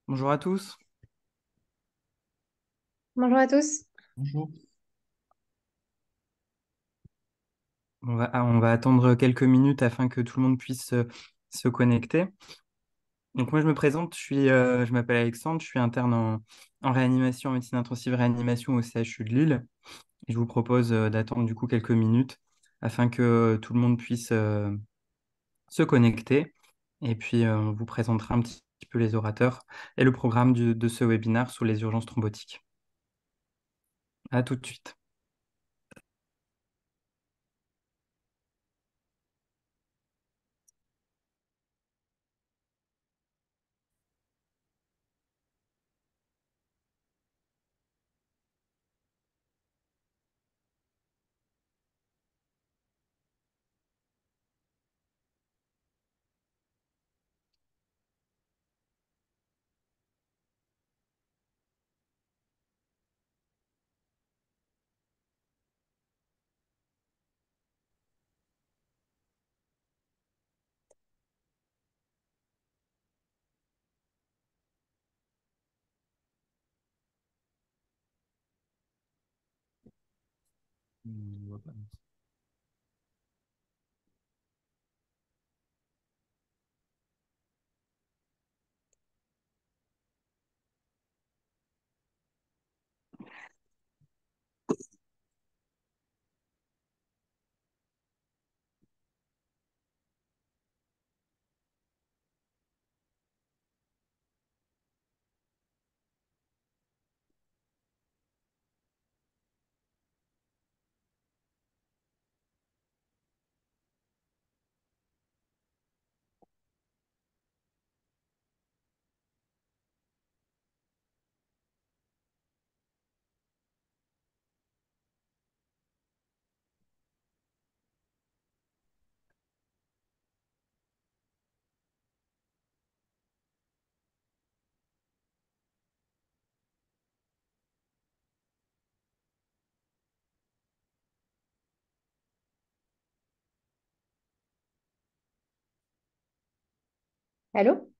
Bonjour à tous. Bonjour à tous. Bonjour. On va attendre quelques minutes afin que tout le monde puisse se connecter. Donc moi je me présente, je m'appelle Alexandre, je suis interne en réanimation, en médecine intensive réanimation au CHU de Lille. Et je vous propose d'attendre du coup quelques minutes afin que tout le monde puisse se connecter. Et puis on vous présentera un petit peu les orateurs et le programme de ce webinaire sur les urgences thrombotiques. À tout de suite. Allô?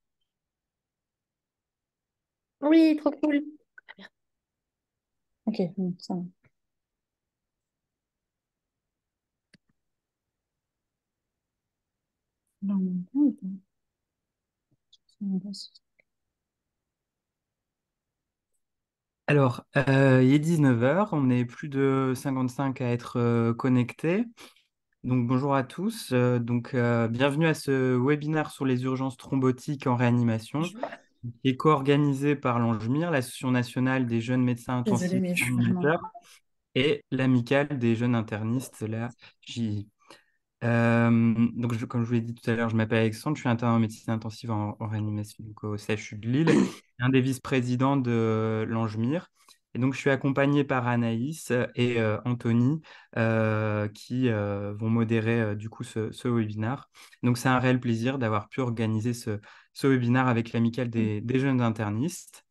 Oui, trop cool. Ok, ça va. Là, on entend ou pas? On passe. Alors, il est 19 heures, on est plus de 55 à être connectés. Donc, bonjour à tous. Bienvenue à ce webinaire sur les urgences thrombotiques en réanimation, Je- qui est co-organisé par l'ANJMIR, l'Association nationale des jeunes médecins Désolée, intensifs mais je suis vraiment. réanimateurs, et l'Amicale des jeunes internistes, la JI. Comme je vous l'ai dit tout à l'heure, je m'appelle Alexandre, je suis interne en médecine intensive en réanimation donc au CHU de Lille, et un des vice-présidents de l'Angemire. Et donc, je suis accompagné par Anaïs et Anthony qui vont modérer du coup ce webinaire. Donc, c'est un réel plaisir d'avoir pu organiser ce webinaire avec l'Amicale des jeunes internistes.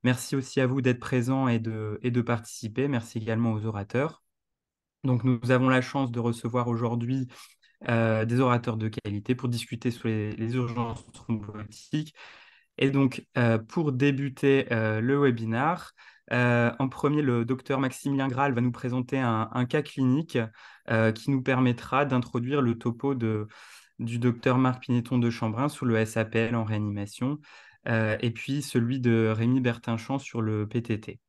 Merci aussi à vous d'être présents et de participer. Merci également aux orateurs. Donc, nous avons la chance de recevoir aujourd'hui des orateurs de qualité pour discuter sur les urgences thrombotiques. Et donc, pour débuter le webinaire, en premier, le docteur Maximilien Graal va nous présenter un cas clinique qui nous permettra d'introduire le topo du docteur Marc Pinéton de Chambrin sur le SAPL en réanimation, et puis celui de Rémi Bertinchamp sur le PTT.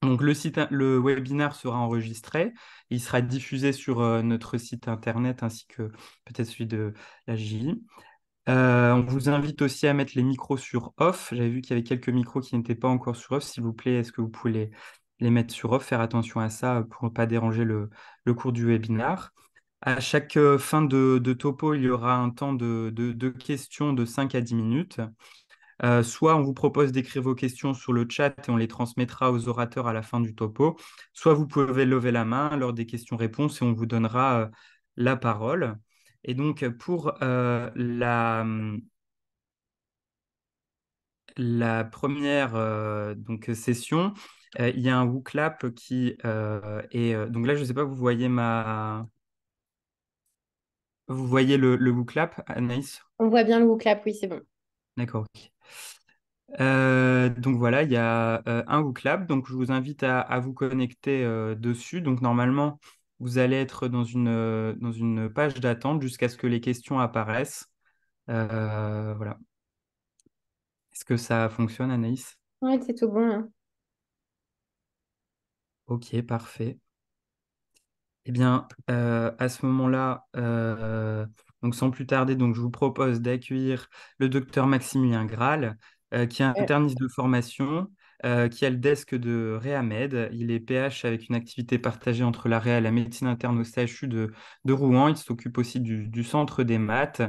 Donc le webinaire sera enregistré, il sera diffusé sur notre site internet ainsi que peut-être celui de la JI. On vous invite aussi à mettre les micros sur off. J'avais vu qu'il y avait quelques micros qui n'étaient pas encore sur off. S'il vous plaît, est-ce que vous pouvez les mettre sur off? Faire attention à ça pour ne pas déranger le cours du webinaire. À chaque fin de topo, il y aura un temps de questions de 5 à 10 minutes. Soit on vous propose d'écrire vos questions sur le chat et on les transmettra aux orateurs à la fin du topo. Soit vous pouvez lever la main lors des questions-réponses et on vous donnera la parole. Et donc pour la première session, il y a un WooClap qui est... donc là, je ne sais pas, vous voyez le WooClap, Anaïs? On voit bien le clap, oui, c'est bon. D'accord. Ok. Donc voilà, il y a un WooClap. Donc je vous invite à vous connecter dessus. Donc normalement, vous allez être dans une page d'attente jusqu'à ce que les questions apparaissent. Voilà. Est-ce que ça fonctionne, Anaïs? Ouais, c'est tout bon, hein. Ok, parfait. Eh bien, à ce moment-là, donc sans plus tarder, donc je vous propose d'accueillir le docteur Maximilien Graal, qui est Euh, interniste de formation, qui a le desk de Réamed. Il est PH avec une activité partagée entre la Réa et la médecine interne au CHU de Rouen. Il s'occupe aussi du centre des maths.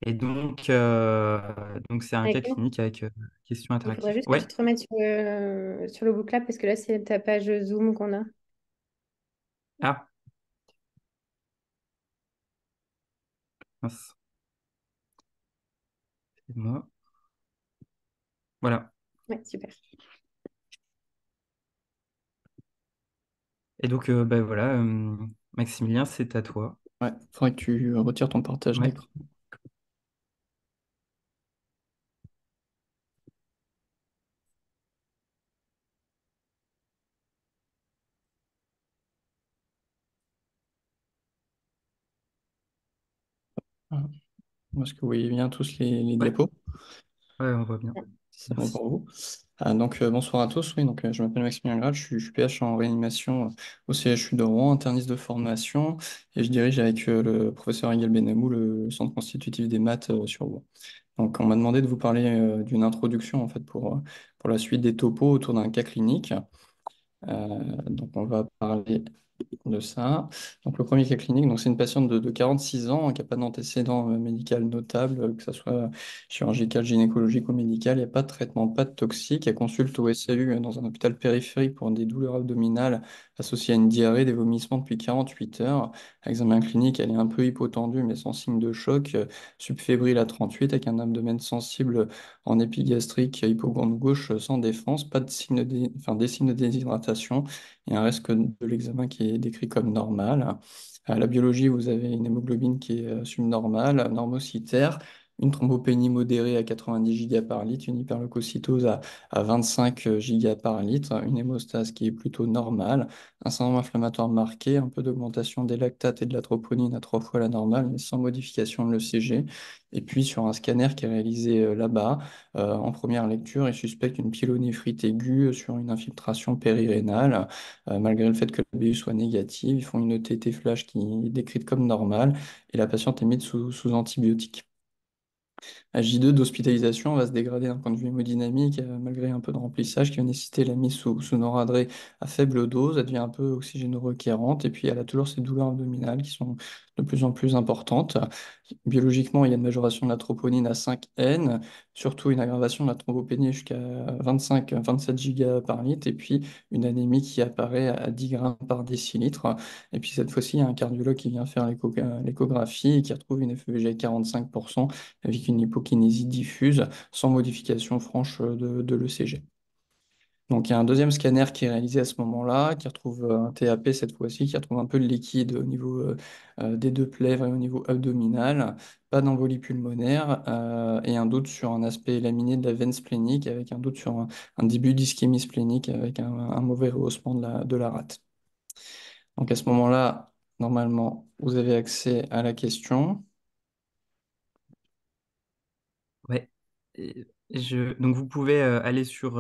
Et donc c'est un cas D'accord. clinique avec questions Il faudrait interactives. juste que tu Ouais. te remettes sur le book là parce que là, c'est ta page Zoom qu'on a. Ah, mince, c'est moi. Voilà. Ouais, super. Et donc, ben voilà, Maximilien, c'est à toi. Ouais, faudrait que tu retires ton partage Ouais. d'écran. Voilà. Est-ce que vous voyez bien tous les Ouais, diapos? ouais, on voit bien. C'est bon Merci. pour vous. Bonsoir à tous. Oui, je m'appelle Maximilien Grade, je suis PH en réanimation au CHU de Rouen, interniste de formation, et je dirige avec le professeur Egal Benamou le centre constitutif des maths sur Rouen. Donc, on m'a demandé de vous parler d'une introduction en fait pour la suite des topos autour d'un cas clinique. Donc, on va parler de ça. Donc, le premier cas clinique, donc c'est une patiente de 46 ans qui n'a pas d'antécédent médical notable, que ce soit chirurgical, gynécologique ou médical. Il n'y a pas de traitement, pas de toxique. Elle consulte au SAU dans un hôpital périphérique pour des douleurs abdominales associées à une diarrhée, des vomissements depuis 48 heures. À examen clinique, elle est un peu hypotendue, mais sans signe de choc, subfébrile à 38, avec un abdomen sensible en épigastrique, hypogonde gauche sans défense, pas de signe des signes de déshydratation et un reste de l'examen qui est décrit comme normal. À la biologie, vous avez une hémoglobine qui est subnormale, normocytaire, une thrombopénie modérée à 90 gigas par litre, une hyperleucocytose à 25 gigas par litre, une hémostase qui est plutôt normale, un syndrome inflammatoire marqué, un peu d'augmentation des lactates et de la troponine à 3 fois la normale, mais sans modification de l'ECG. Et puis sur un scanner qui est réalisé là-bas, en première lecture, il suspecte une pyélonéphrite aiguë sur une infiltration périrénale. Malgré le fait que la BU soit négative, ils font une ETT flash qui est décrite comme normale et la patiente est mise sous antibiotiques. La J2 d'hospitalisation va se dégrader d'un point de vue hémodynamique, malgré un peu de remplissage qui va nécessiter la mise sous noradré à faible dose. Elle devient un peu oxygéno-requérante et puis elle a toujours ces douleurs abdominales qui sont de plus en plus importantes. Biologiquement, il y a une majoration de la troponine à 5N, surtout une aggravation de la thrombopénie jusqu'à 25-27 gigas par litre, et puis une anémie qui apparaît à 10 grammes par décilitre. Et puis cette fois-ci, il y a un cardiologue qui vient faire l'échographie et qui retrouve une FEVG à 45% avec une hypokinésie diffuse sans modification franche de l'ECG. Donc il y a un deuxième scanner qui est réalisé à ce moment-là, qui retrouve un TAP cette fois-ci, qui retrouve un peu de liquide au niveau des deux plèvres et au niveau abdominal, pas d'embolie pulmonaire et un doute sur un aspect laminé de la veine splénique avec un doute sur un début d'ischémie splénique avec un mauvais rehaussement de la rate. Donc à ce moment-là, normalement, vous avez accès à la question. Ouais. Donc vous pouvez aller sur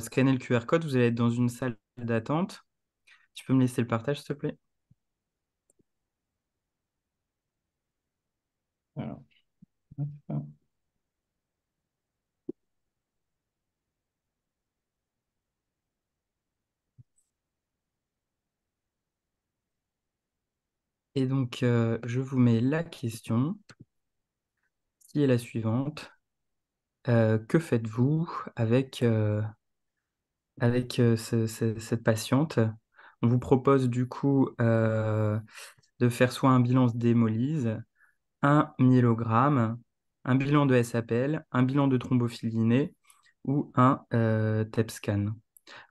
scanner le QR code. Vous allez être dans une salle d'attente. Tu peux me laisser le partage, s'il te plaît? Alors, hop. Et donc, je vous mets la question qui est la suivante. Que faites-vous avec cette patiente? On vous propose du coup de faire soit un bilan d'hémolyse, un myélogramme, un bilan de SAPL, un bilan de thrombophilie ou un TEP scan.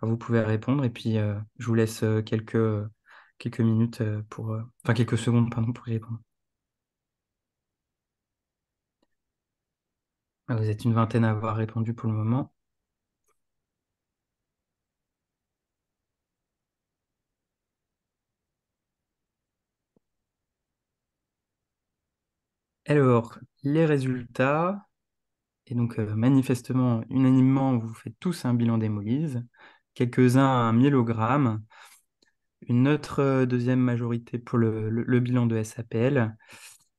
Alors, vous pouvez répondre et puis je vous laisse quelques minutes enfin quelques secondes pardon, pour y répondre. Vous êtes une vingtaine à avoir répondu pour le moment. Alors, les résultats, et donc manifestement, unanimement, vous faites tous un bilan d'hémolyse, quelques-uns à 1 mg, une autre deuxième majorité pour le bilan de SAPL,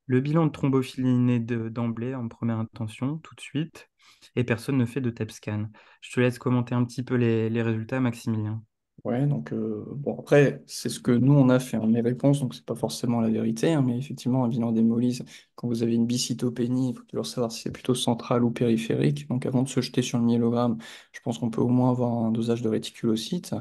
le bilan de thrombophilie innée d'emblée en première intention, tout de suite, et personne ne fait de TEP scan. Je te laisse commenter un petit peu les résultats, Maximilien. Ouais, donc bon, après, c'est ce que nous on a fait, hein, mes réponses, donc c'est pas forcément la vérité, hein, mais effectivement, un bilan d'hémolyse, quand vous avez une bicytopénie, il faut toujours savoir si c'est plutôt central ou périphérique. Donc avant de se jeter sur le myélogramme, je pense qu'on peut au moins avoir un dosage de réticulocytes.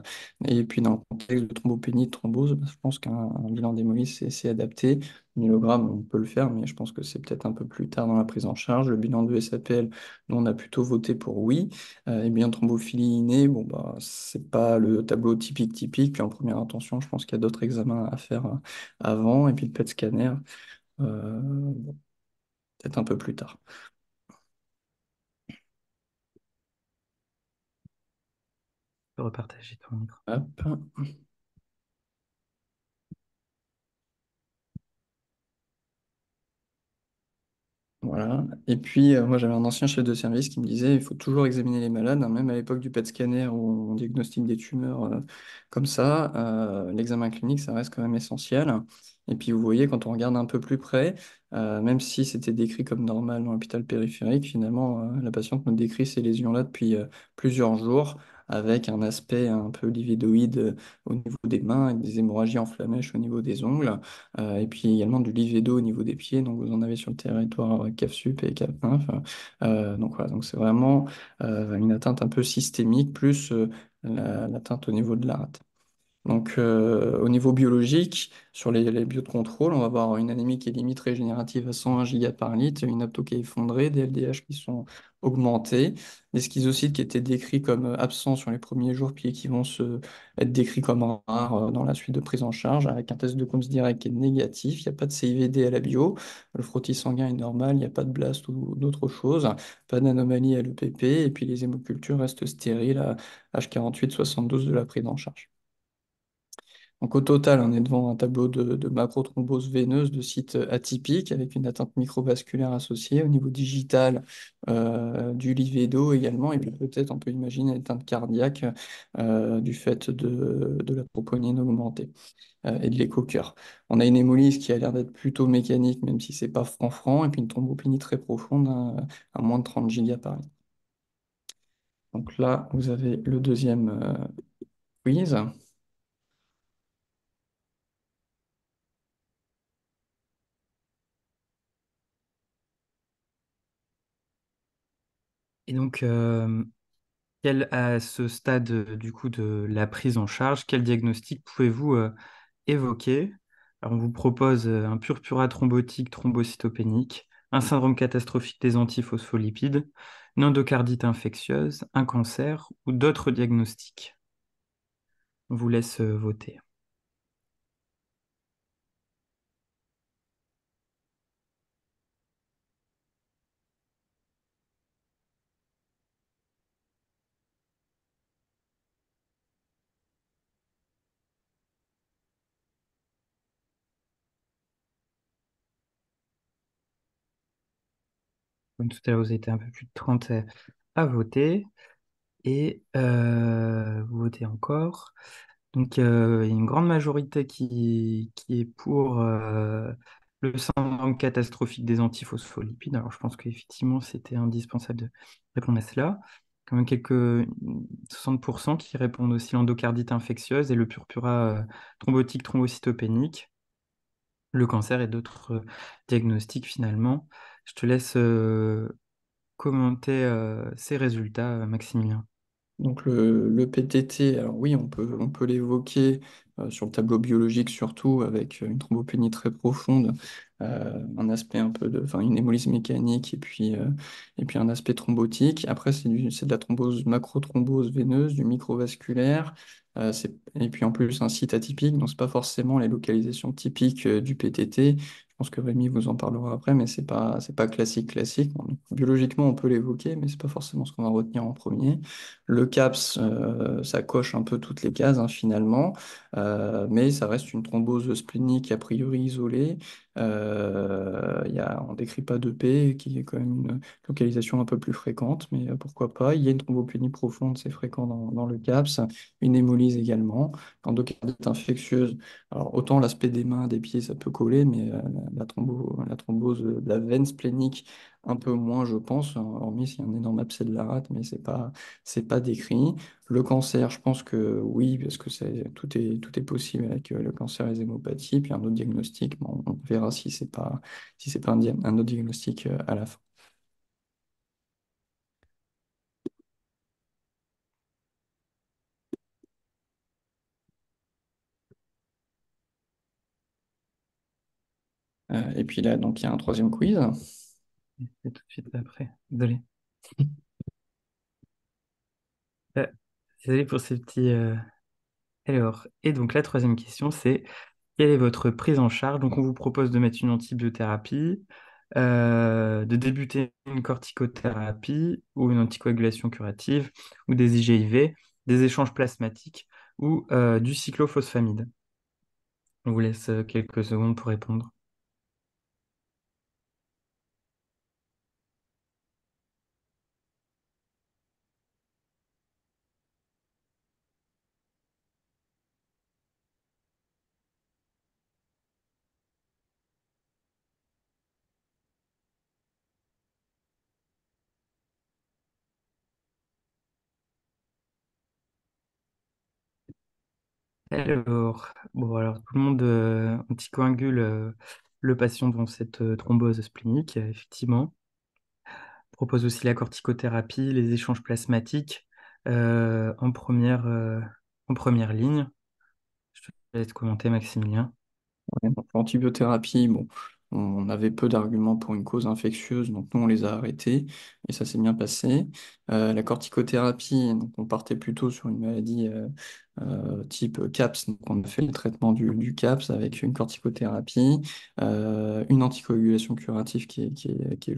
Et puis dans le contexte de thrombopénie, de thrombose, bah, je pense qu'un bilan d'hémolyse, c'est adapté. Le myélogramme, on peut le faire, mais je pense que c'est peut-être un peu plus tard dans la prise en charge. Le bilan de SAPL, nous on a plutôt voté pour oui. Et bien, thrombophilie innée, bon, bah, c'est pas le tableau typique. Puis en première intention, je pense qu'il y a d'autres examens à faire avant. Et puis le PET scanner, bon, peut-être un peu plus tard. Tu peux repartager ton micro. Hop. Voilà. Et puis, moi, j'avais un ancien chef de service qui me disait, il faut toujours examiner les malades, hein, même à l'époque du PET scanner où on diagnostique des tumeurs comme ça, l'examen clinique, ça reste quand même essentiel. Et puis, vous voyez, quand on regarde un peu plus près, même si c'était décrit comme normal dans l'hôpital périphérique, finalement, la patiente nous décrit ces lésions-là depuis plusieurs jours, avec un aspect un peu livédoïde au niveau des mains, avec des hémorragies en flamèche au niveau des ongles. Et puis également du livédo au niveau des pieds, donc vous en avez sur le territoire CAF-SUP et CAF-INF. Donc voilà, donc c'est vraiment une atteinte un peu systémique, plus l'atteinte au niveau de la rate. Donc, au niveau biologique, sur les bios de contrôle, on va avoir une anémie qui est limite régénérative à 101 giga par litre, une apto qui est effondrée, des LDH qui sont augmentés, des schizocytes qui étaient décrits comme absents sur les premiers jours, puis qui vont être décrits comme rares dans la suite de prise en charge, avec un test de Coombs direct qui est négatif, il n'y a pas de CIVD à la bio, le frottis sanguin est normal, il n'y a pas de blast ou d'autres choses, pas d'anomalie à l'EPP, et puis les hémocultures restent stériles à H48-72 de la prise en charge. Donc au total, on est devant un tableau de macrothrombose veineuse de site atypique avec une atteinte microvasculaire associée au niveau digital du livédo également, et puis peut-être on peut imaginer une atteinte cardiaque du fait de la troponine augmentée et de l'écho-cœur. On a une hémolyse qui a l'air d'être plutôt mécanique, même si c'est pas franc-franc, et puis une thrombopénie très profonde à moins de 30 giga par litre. Donc là, vous avez le deuxième quiz. Et donc, à ce stade du coup de la prise en charge, quel diagnostic pouvez-vous évoquer? Alors, on vous propose un purpura thrombotique thrombocytopénique, un syndrome catastrophique des antiphospholipides, une endocardite infectieuse, un cancer ou d'autres diagnostics. On vous laisse voter. Comme tout à l'heure, vous étiez un peu plus de 30 à voter et vous votez encore. Donc, il y a une grande majorité qui est pour le syndrome catastrophique des antiphospholipides. Alors, je pense qu'effectivement, c'était indispensable de répondre à cela. Quand même quelques 60% qui répondent aussi l'endocardite infectieuse et le purpura thrombotique thrombocytopénique, le cancer et d'autres diagnostics finalement. Je te laisse commenter ces résultats, Maximilien. Donc le PTT, alors oui, on peut l'évoquer sur le tableau biologique surtout avec une thrombopénie très profonde, un aspect un peu enfin une hémolyse mécanique et puis un aspect thrombotique. Après c'est de la thrombose macrothrombose veineuse, du microvasculaire, et puis en plus un site atypique, donc c'est pas forcément les localisations typiques du PTT. Je pense que Rémi vous en parlera après, mais c'est pas classique classique. Bon, donc, biologiquement, on peut l'évoquer, mais c'est pas forcément ce qu'on va retenir en premier. Le CAPS, ça coche un peu toutes les cases, hein, finalement, mais ça reste une thrombose splénique a priori isolée. On décrit pas de P, qui est quand même une localisation un peu plus fréquente, mais pourquoi pas. Il y a une thrombopénie profonde, c'est fréquent dans le CAPS, une hémolyse également, endocardite infectieuse. Alors, autant l'aspect des mains, des pieds, ça peut coller, mais la thrombose de la veine splénique, un peu moins, je pense, hein, hormis s'il y a un énorme abcès de la rate, mais c'est pas décrit. Le cancer, je pense que oui, parce que tout est possible avec le cancer et les hémopathies. Puis un autre diagnostic, bon, on verra si c'est pas un autre diagnostic à la fin. Et puis là, donc, il y a un troisième quiz. Et tout de suite après. Désolé. Euh, Désolé pour ces petits. Alors, et donc la troisième question, c'est quelle est votre prise en charge? Donc, on vous propose de mettre une antibiothérapie, de débuter une corticothérapie ou une anticoagulation curative, ou des IGIV, des échanges plasmatiques ou du cyclophosphamide. On vous laisse quelques secondes pour répondre. Alors, bon, alors tout le monde anticoagule le patient dans cette thrombose splénique, effectivement. Propose aussi la corticothérapie, les échanges plasmatiques euh, en première, euh, en première ligne. Je te laisse commenter, Maximilien. Ouais, donc, l'antibiothérapie, bon, on avait peu d'arguments pour une cause infectieuse, donc nous on les a arrêtés et ça s'est bien passé. La corticothérapie, donc on partait plutôt sur une maladie type CAPS, donc on a fait le traitement du CAPS avec une corticothérapie, une anticoagulation curative qui est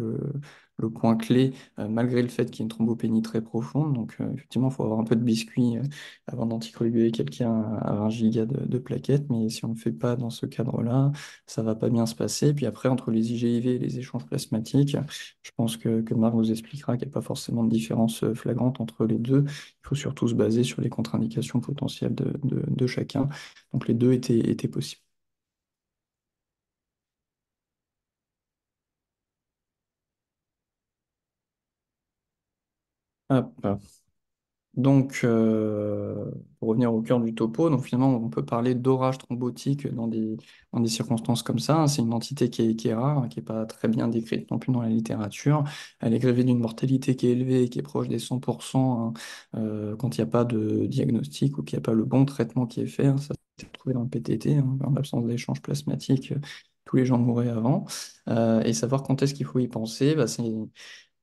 le point clé, malgré le fait qu'il y ait une thrombopénie très profonde. Donc effectivement, il faut avoir un peu de biscuit avant d'anticoaguler quelqu'un à 20 gigas de plaquettes, mais si on ne le fait pas dans ce cadre-là, ça va pas bien se passer. Puis après, entre les IGIV et les échanges plasmatiques, je pense que Marc vous expliquera qu'il n'y a pas forcément de différence flagrante entre les deux. Il faut surtout se baser sur les contre-indications potentielles de chacun. Donc les deux étaient possibles. Hop. Donc, pour revenir au cœur du topo, donc finalement, on peut parler d'orage thrombotique dans des circonstances comme ça, hein. C'est une entité qui est rare, hein, qui n'est pas très bien décrite non plus dans la littérature. Elle est grevée d'une mortalité qui est élevée, qui est proche des 100%, hein, quand il n'y a pas de diagnostic ou qu'il n'y a pas le bon traitement qui est fait, hein. Ça s'est retrouvé dans le PTT, hein, en l'absence d'échanges plasmatiques. Tous les gens mouraient avant. Et savoir quand est-ce qu'il faut y penser, bah, c'est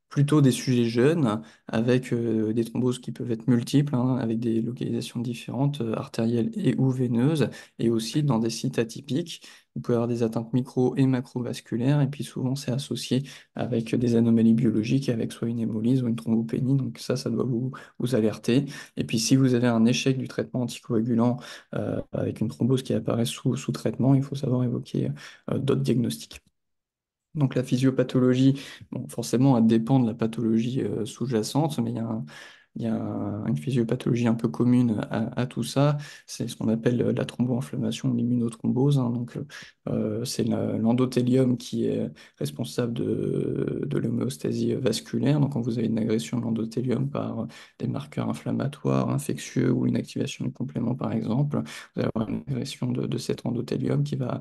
plutôt des sujets jeunes, avec des thromboses qui peuvent être multiples, hein, avec des localisations différentes, artérielles et ou veineuses, et aussi dans des sites atypiques. Vous pouvez avoir des atteintes micro et macrovasculaires, et puis souvent c'est associé avec des anomalies biologiques, avec soit une hémolyse ou une thrombopénie, donc ça doit vous alerter. Et puis si vous avez un échec du traitement anticoagulant avec une thrombose qui apparaît sous traitement, il faut savoir évoquer d'autres diagnostics. Donc la physiopathologie, bon, forcément, elle dépend de la pathologie sous-jacente, mais une physiopathologie un peu commune à tout ça. C'est ce qu'on appelle la thromboinflammation, l'immunothrombose, hein. Donc c'est l'endothélium qui est responsable de l'homéostasie vasculaire. Donc quand vous avez une agression de l'endothélium par des marqueurs inflammatoires, infectieux ou une activation du complément par exemple, vous allez avoir une agression de cet endothélium qui va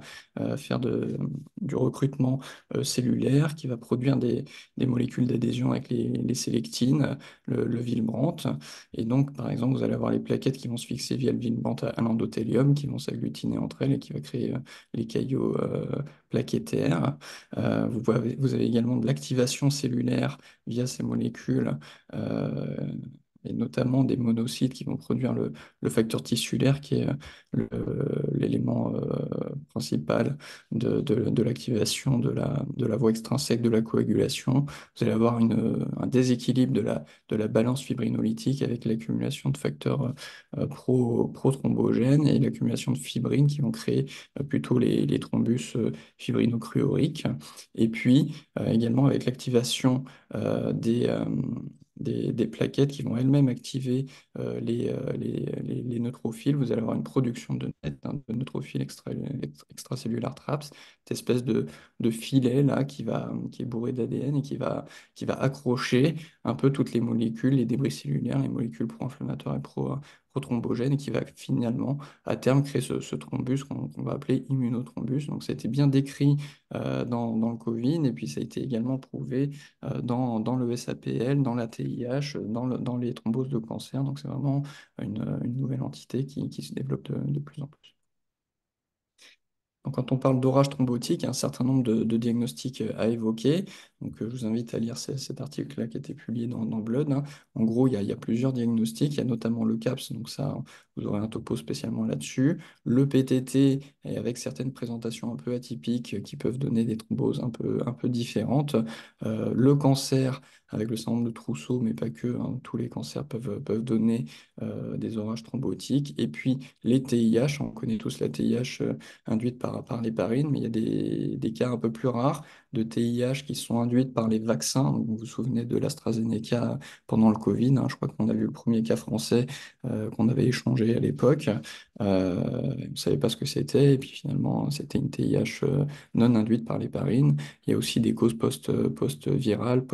faire du recrutement cellulaire, qui va produire des molécules d'adhésion avec les sélectines, le Willebrand. Et donc, par exemple, vous allez avoir les plaquettes qui vont se fixer via le Willebrand à l'endothélium, qui vont s'agglutiner entre elles et qui va créer les caillots plaquettaires. Vous avez également de l'activation cellulaire via ces molécules. euh, et notamment des monocytes qui vont produire le facteur tissulaire qui est l'élément principal de l'activation de la voie extrinsèque de la coagulation. Vous allez avoir un déséquilibre de la balance fibrinolytique avec l'accumulation de facteurs prothrombogènes et l'accumulation de fibrines qui vont créer plutôt les thrombus fibrinocruoriques. Et puis également avec l'activation des plaquettes qui vont elles-mêmes activer les neutrophiles. Vous allez avoir une production de neutrophiles extracellulaires TRAPS, cette espèce de filet là qui est bourré d'ADN et qui va accrocher un peu toutes les molécules, les débris cellulaires, les molécules pro-inflammatoires et pro-thrombogènes, et qui va finalement à terme créer ce thrombus qu'on va appeler immunothrombus. Donc ça a été bien décrit dans le Covid, et puis ça a été également prouvé dans le SAPL, dans la TIH, dans les thromboses de cancer. Donc c'est vraiment une nouvelle entité qui se développe de plus en plus. Donc, quand on parle d'orage thrombotique, il y a un certain nombre de diagnostics à évoquer. Donc, je vous invite à lire cet article-là qui a été publié dans Blood, hein. En gros, il y a plusieurs diagnostics. Il y a notamment le CAPS, donc ça, vous aurez un topo spécialement là-dessus. Le PTT, et avec certaines présentations un peu atypiques qui peuvent donner des thromboses un peu différentes. Le cancer, avec le syndrome de Trousseau, mais pas que, hein. Tous les cancers peuvent donner des orages thrombotiques. Et puis, les TIH, on connaît tous la TIH induites par l'héparine, mais il y a des cas un peu plus rares de TIH qui sont induites par les vaccins. Donc, vous vous souvenez de l'AstraZeneca pendant le Covid, hein. Je crois qu'on a vu le premier cas français qu'on avait échangé à l'époque. On ne savait pas ce que c'était, et puis finalement, c'était une TIH non induite par l'héparine. Il y a aussi des causes post-virales,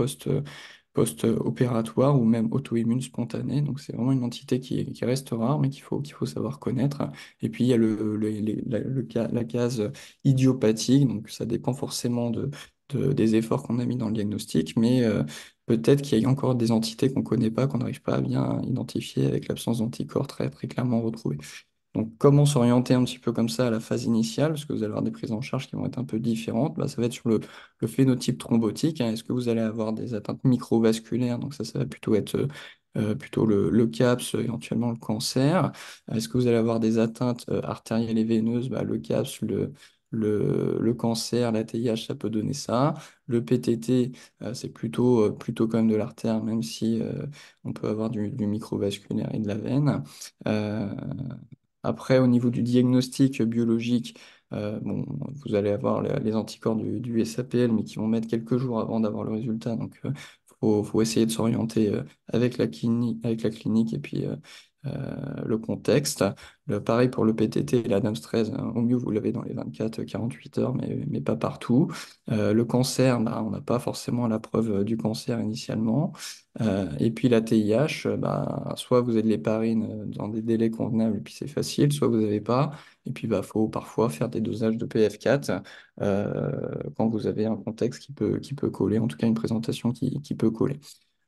post-opératoire ou même auto-immune spontanée. Donc c'est vraiment une entité qui reste rare, mais qu'il faut savoir connaître. Et puis il y a la case idiopathique, donc ça dépend forcément des efforts qu'on a mis dans le diagnostic, mais peut-être qu'il y a encore des entités qu'on ne connaît pas, qu'on n'arrive pas à bien identifier avec l'absence d'anticorps très clairement retrouvés. Donc, comment s'orienter un petit peu comme ça à la phase initiale, parce que vous allez avoir des prises en charge qui vont être un peu différentes. Bah, ça va être sur le phénotype thrombotique, hein. Est-ce que vous allez avoir des atteintes microvasculaires? Donc ça va plutôt être plutôt le CAPS, éventuellement le cancer. Est-ce que vous allez avoir des atteintes artérielles et veineuses? Bah, le CAPS, le cancer, la TIH, ça peut donner ça. Le PTT, c'est plutôt quand même de l'artère, même si on peut avoir du microvasculaire et de la veine. Euh, Après, au niveau du diagnostic biologique, bon, vous allez avoir les anticorps du SAPL, mais qui vont mettre quelques jours avant d'avoir le résultat. Donc, faut essayer de s'orienter avec la clinique et puis le contexte. Pareil pour le PTT et la DAMS13, hein. Au mieux, vous l'avez dans les 24-48 heures, mais pas partout. Le cancer, bah, on n'a pas forcément la preuve du cancer initialement. Et puis la TIH, bah, soit vous avez de l'héparine dans des délais convenables et puis c'est facile, soit vous n'avez pas. Et puis bah, faut parfois faire des dosages de PF4 quand vous avez un contexte qui peut coller, en tout cas une présentation qui peut coller.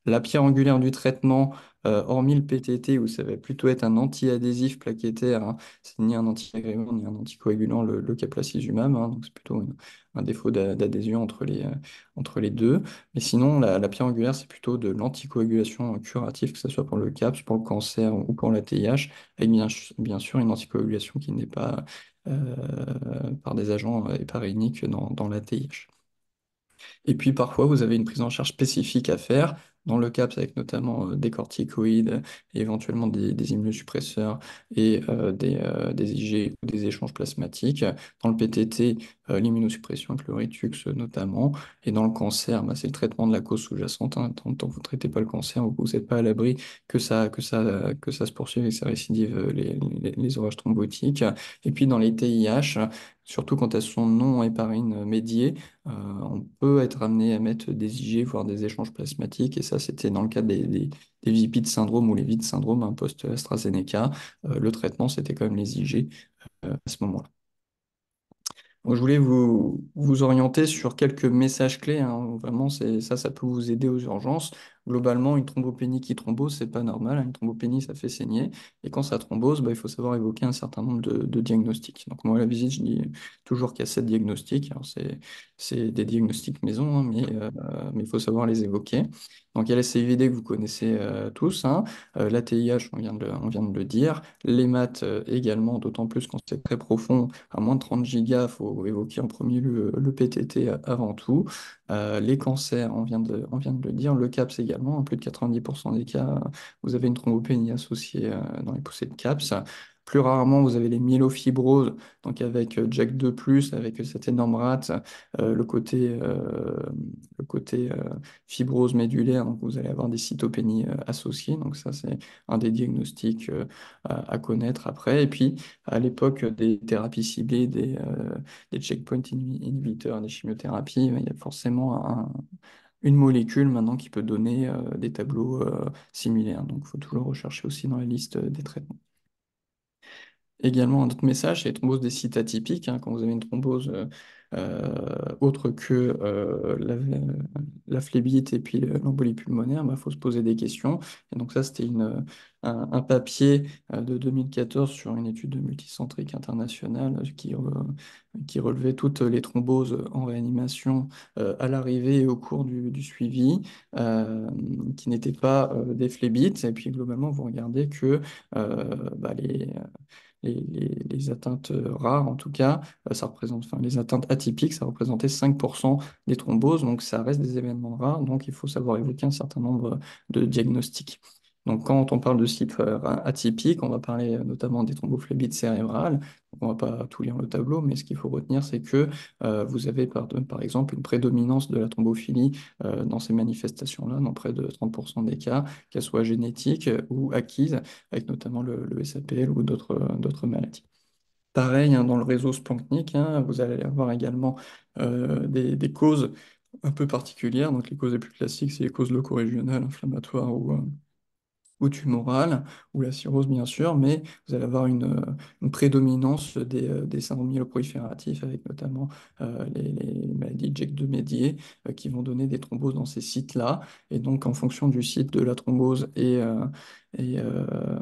La pierre angulaire du traitement, hormis le PTT, où ça va plutôt être un anti-adhésif plaquettaire, hein, c'est ni un anti-agrégant ni un anticoagulant, le caplacizumab, hein, donc c'est plutôt un défaut d'adhésion entre les deux. Mais sinon, la pierre angulaire, c'est plutôt de l'anticoagulation curative, que ce soit pour le CAPS, pour le cancer ou pour la TIH, avec bien sûr une anticoagulation qui n'est pas par des agents hépariniques dans la TIH. Et puis parfois, vous avez une prise en charge spécifique à faire. Dans le CAPS, avec notamment des corticoïdes, et éventuellement des immunosuppresseurs et des IG ou des échanges plasmatiques. Dans le PTT, l'immunosuppression avec le Ritux notamment. Et dans le cancer, bah, c'est le traitement de la cause sous-jacente, hein. Tant que vous ne traitez pas le cancer, vous n'êtes pas à l'abri que ça se poursuive et que ça récidive les orages thrombotiques. Et puis dans les TIH, surtout quand elles sont non héparine médiées, on peut être amené à mettre des IG, voire des échanges plasmatiques, et ça, c'était dans le cadre des VIPID syndrome ou les VID syndrome, un post-AstraZeneca. Le traitement, c'était quand même les IG à ce moment-là. Donc, je voulais vous orienter sur quelques messages clés, hein. Vraiment, ça peut vous aider aux urgences. Globalement, une thrombopénie qui thrombose, c'est pas normal, hein. Une thrombopénie, ça fait saigner. Et quand ça thrombose, bah, il faut savoir évoquer un certain nombre de diagnostics. Donc, moi, à la visite, je dis toujours qu'il y a 7 diagnostics. Alors, c'est des diagnostics maison, hein, mais il faut savoir les évoquer. Donc il y a la CIVD que vous connaissez tous, hein. L'ATIH, on vient de le dire. Les maths également, d'autant plus quand c'est très profond, à moins de 30 gigas, il faut évoquer en premier lieu le PTT avant tout. Les cancers, on vient de le dire. Le CAPS également, en plus de 90% des cas, vous avez une thrombopénie associée dans les poussées de CAPS. Plus rarement, vous avez les myélofibroses, donc avec Jack2+, avec cette énorme rate, le côté fibrose médulaire, donc vous allez avoir des cytopénies associées, donc ça c'est un des diagnostics à connaître après. Et puis à l'époque des thérapies ciblées, des checkpoint inhibiteurs, des chimiothérapies, il y a forcément une molécule maintenant qui peut donner des tableaux similaires, donc il faut toujours rechercher aussi dans la liste des traitements. Également, un autre message, c'est les thromboses des sites atypiques, hein. Quand vous avez une thrombose autre que la phlébite et puis l'embolie pulmonaire, il faut se poser des questions. Et donc ça, c'était un papier de 2014 sur une étude multicentrique internationale qui relevait toutes les thromboses en réanimation à l'arrivée et au cours du suivi, qui n'étaient pas des phlébites. Et puis globalement, vous regardez que les atteintes rares, en tout cas, ça représente, enfin, les atteintes atypiques, ça représentait 5% des thromboses, donc ça reste des événements rares, donc il faut savoir évoquer un certain nombre de diagnostics. Donc quand on parle de sites atypiques, on va parler notamment des thrombophlébite cérébrales. Donc, on ne va pas tout lire le tableau, mais ce qu'il faut retenir, c'est que vous avez par exemple une prédominance de la thrombophilie dans ces manifestations-là, dans près de 30% des cas, qu'elles soient génétiques ou acquises, avec notamment le SAPL ou d'autres maladies. Pareil, hein, dans le réseau splanchnique, hein, vous allez avoir également des causes un peu particulières. Donc les causes les plus classiques, c'est les causes loco-régionales, inflammatoires ou tumorale, ou la cirrhose bien sûr, mais vous allez avoir une prédominance des syndromes myéloprolifératifs, avec notamment les maladies JAK2 médiées, qui vont donner des thromboses dans ces sites-là. Et donc en fonction du site de la thrombose et, euh,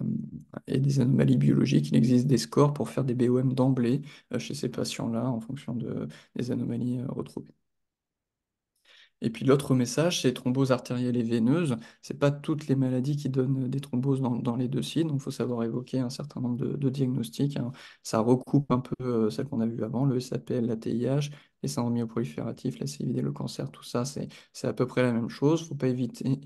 et des anomalies biologiques, il existe des scores pour faire des BOM d'emblée chez ces patients-là, en fonction des anomalies retrouvées. Et puis l'autre message, c'est thrombose artérielle et veineuse. C'est pas toutes les maladies qui donnent des thromboses dans les deux sites, donc il faut savoir évoquer un certain nombre de diagnostics, hein. Ça recoupe un peu celles qu'on a vues avant, le SAPL, la TIH, les syndromes myoprolifératifs, la CIVD, le cancer, tout ça, c'est à peu près la même chose. Faut pas éviter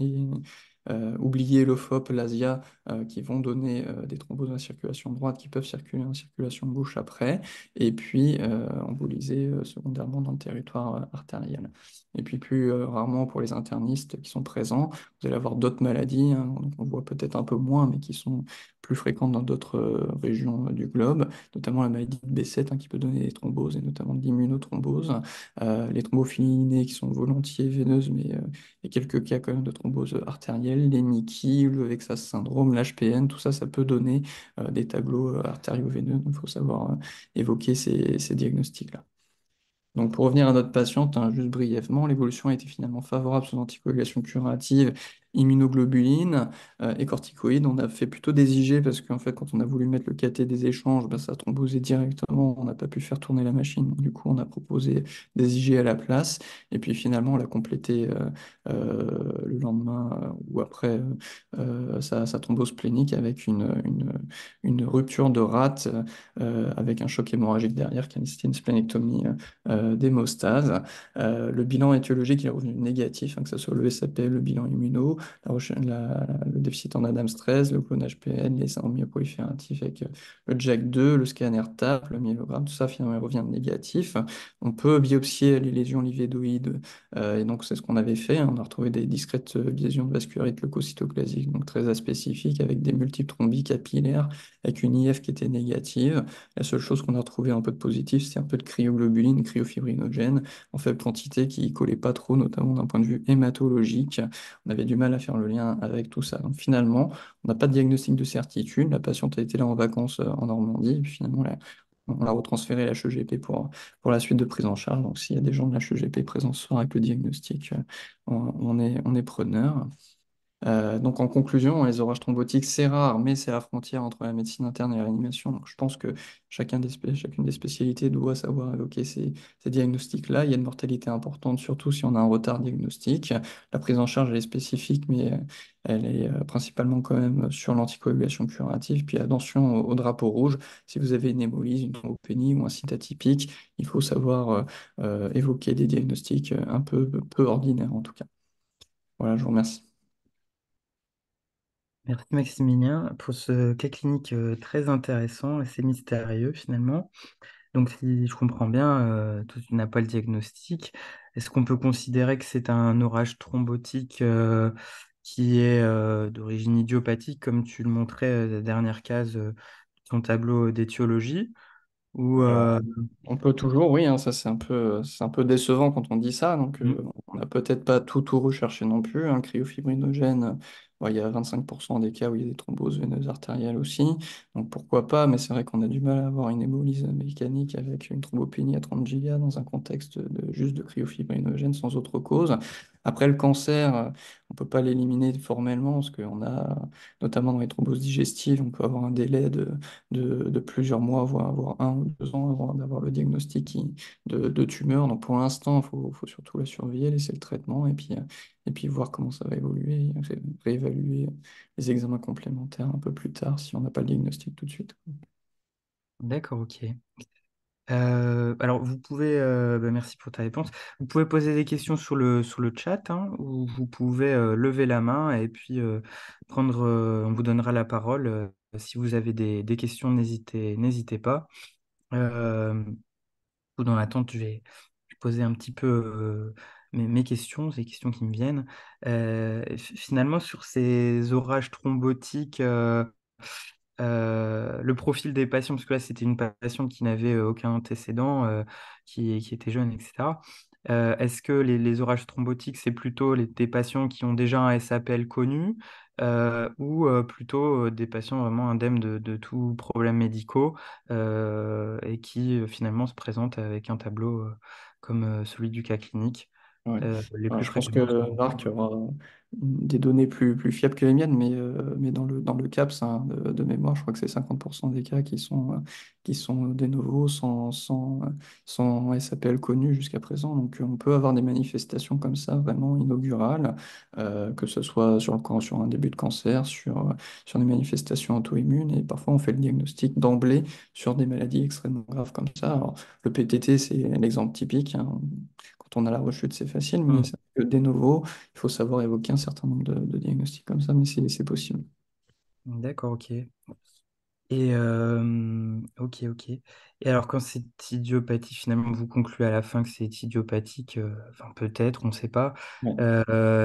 oublier le FOP, l'ASIA, qui vont donner des thromboses dans la circulation droite, qui peuvent circuler en circulation gauche après, et puis emboliser secondairement dans le territoire artériel. Et puis plus rarement pour les internistes qui sont présents, vous allez avoir d'autres maladies, hein, donc on voit peut-être un peu moins, mais qui sont plus fréquentes dans d'autres régions du globe, notamment la maladie de B7, hein, qui peut donner des thromboses, et notamment de l'immunothrombose. Les thrombophilies innées qui sont volontiers veineuses, mais il y a quelques cas quand même de thrombose artérielle, les MICI, le VEXAS syndrome, l'HPN, tout ça, ça peut donner des tableaux artério-veineux, donc il faut savoir évoquer ces diagnostics-là. Donc pour revenir à notre patiente, hein, juste brièvement, l'évolution a été finalement favorable sous anticoagulation curative, immunoglobulines et corticoïdes. On a fait plutôt des IG parce qu'en fait, quand on a voulu mettre le cathé des échanges, ça a thrombosé directement, on n'a pas pu faire tourner la machine. Donc, du coup, on a proposé des IG à la place. Et puis finalement, on l'a complété le lendemain ou après sa thrombose plénique avec une rupture de rate avec un choc hémorragique derrière qui a nécessité une splénectomie d'hémostase. Le bilan étiologique il est revenu négatif, hein, que ce soit le SAP, le bilan immuno, le déficit en Adams 13, le clonage PN, les syndromes myoprolifératifs avec le JAK2, le scanner TAP, le myélogramme, tout ça finalement il revient négatif. On peut biopsier les lésions livédoïdes, et donc c'est ce qu'on avait fait, hein. On a retrouvé des discrètes lésions de vascularite leucocytoclasique, donc très aspécifiques, avec des multiples thrombies capillaires, avec une IF qui était négative. La seule chose qu'on a retrouvé un peu de positif, c'est un peu de cryoglobuline, cryofibrinogène, en faible quantité, qui collait pas trop, notamment d'un point de vue hématologique. On avait du mal à faire le lien avec tout ça. Donc finalement, on n'a pas de diagnostic de certitude. La patiente a été là en vacances en Normandie, et puis finalement, on l'a retransféré à l'HEGP pour la suite de prise en charge. Donc s'il y a des gens de l'HEGP présents ce soir avec le diagnostic, on est preneur. Donc en conclusion, les orages thrombotiques, c'est rare, mais c'est la frontière entre la médecine interne et la réanimation. Donc je pense que chacune des spécialités doit savoir évoquer ces diagnostics-là. Il y a une mortalité importante, surtout si on a un retard diagnostique. La prise en charge, elle est spécifique, mais elle est principalement quand même sur l'anticoagulation curative. Puis attention au drapeau rouge. Si vous avez une hémolyse, une thrombopénie ou un site atypique, il faut savoir évoquer des diagnostics un peu ordinaires en tout cas. Voilà, je vous remercie. Merci Maximilien pour ce cas clinique très intéressant, assez mystérieux finalement. Donc si je comprends bien, toi tu n'as pas le diagnostic. Est-ce qu'on peut considérer que c'est un orage thrombotique qui est d'origine idiopathique, comme tu le montrais la dernière case de ton tableau d'étiologie, ou Alors, on peut toujours, oui, hein, ça c'est un peu décevant quand on dit ça, donc hmm, on n'a peut-être pas tout recherché non plus. Un cryofibrinogène, il y a 25% des cas où il y a des thromboses veineuses artérielles aussi, donc pourquoi pas, mais c'est vrai qu'on a du mal à avoir une hémolyse mécanique avec une thrombopénie à 30 gigas dans un contexte juste de cryofibrinogène sans autre cause. Après le cancer, on ne peut pas l'éliminer formellement parce qu'on a, notamment dans les thromboses digestives, on peut avoir un délai de plusieurs mois, voire 1 ou 2 ans avant d'avoir le diagnostic de tumeur. Donc pour l'instant, faut surtout la surveiller, laisser le traitement et puis voir comment ça va évoluer, et réévaluer les examens complémentaires un peu plus tard si on n'a pas le diagnostic tout de suite. d'accord, ok. Alors, vous pouvez, merci pour ta réponse. Vous pouvez poser des questions sur le chat, hein, ou vous pouvez lever la main et puis on vous donnera la parole. Si vous avez des questions, n'hésitez pas. Euh, Dans l'attente, je vais poser un petit peu mes questions, ces questions qui me viennent. Finalement, sur ces orages thrombotiques, le profil des patients, parce que là, c'était une patiente qui n'avait aucun antécédent, qui était jeune, etc. Est-ce que les orages thrombotiques, c'est plutôt des patients qui ont déjà un SAPL connu, ou plutôt des patients vraiment indemnes de tout problème médicaux, et qui finalement se présentent avec un tableau comme celui du cas clinique, Ouais. les Alors, plus je pense fréquemment. que Marc aura des données plus fiables que les miennes, mais dans le CAPS, hein, de mémoire, je crois que c'est 50% des cas qui sont de nouveau sans SAPL connu jusqu'à présent. Donc on peut avoir des manifestations comme ça, vraiment inaugurales, que ce soit sur un début de cancer, sur des manifestations auto-immunes, et parfois on fait le diagnostic d'emblée sur des maladies extrêmement graves comme ça. Alors, le PTT, c'est l'exemple typique, hein. Quand on a la rechute, c'est facile, mais Hmm. c'est vrai que de nouveau, il faut savoir évoquer un certain nombre de diagnostics comme ça, mais c'est possible. D'accord, ok. Et ok. Et alors, quand c'est idiopathie, finalement, vous concluez à la fin que c'est idiopathique, enfin peut-être, on ne sait pas. Ouais.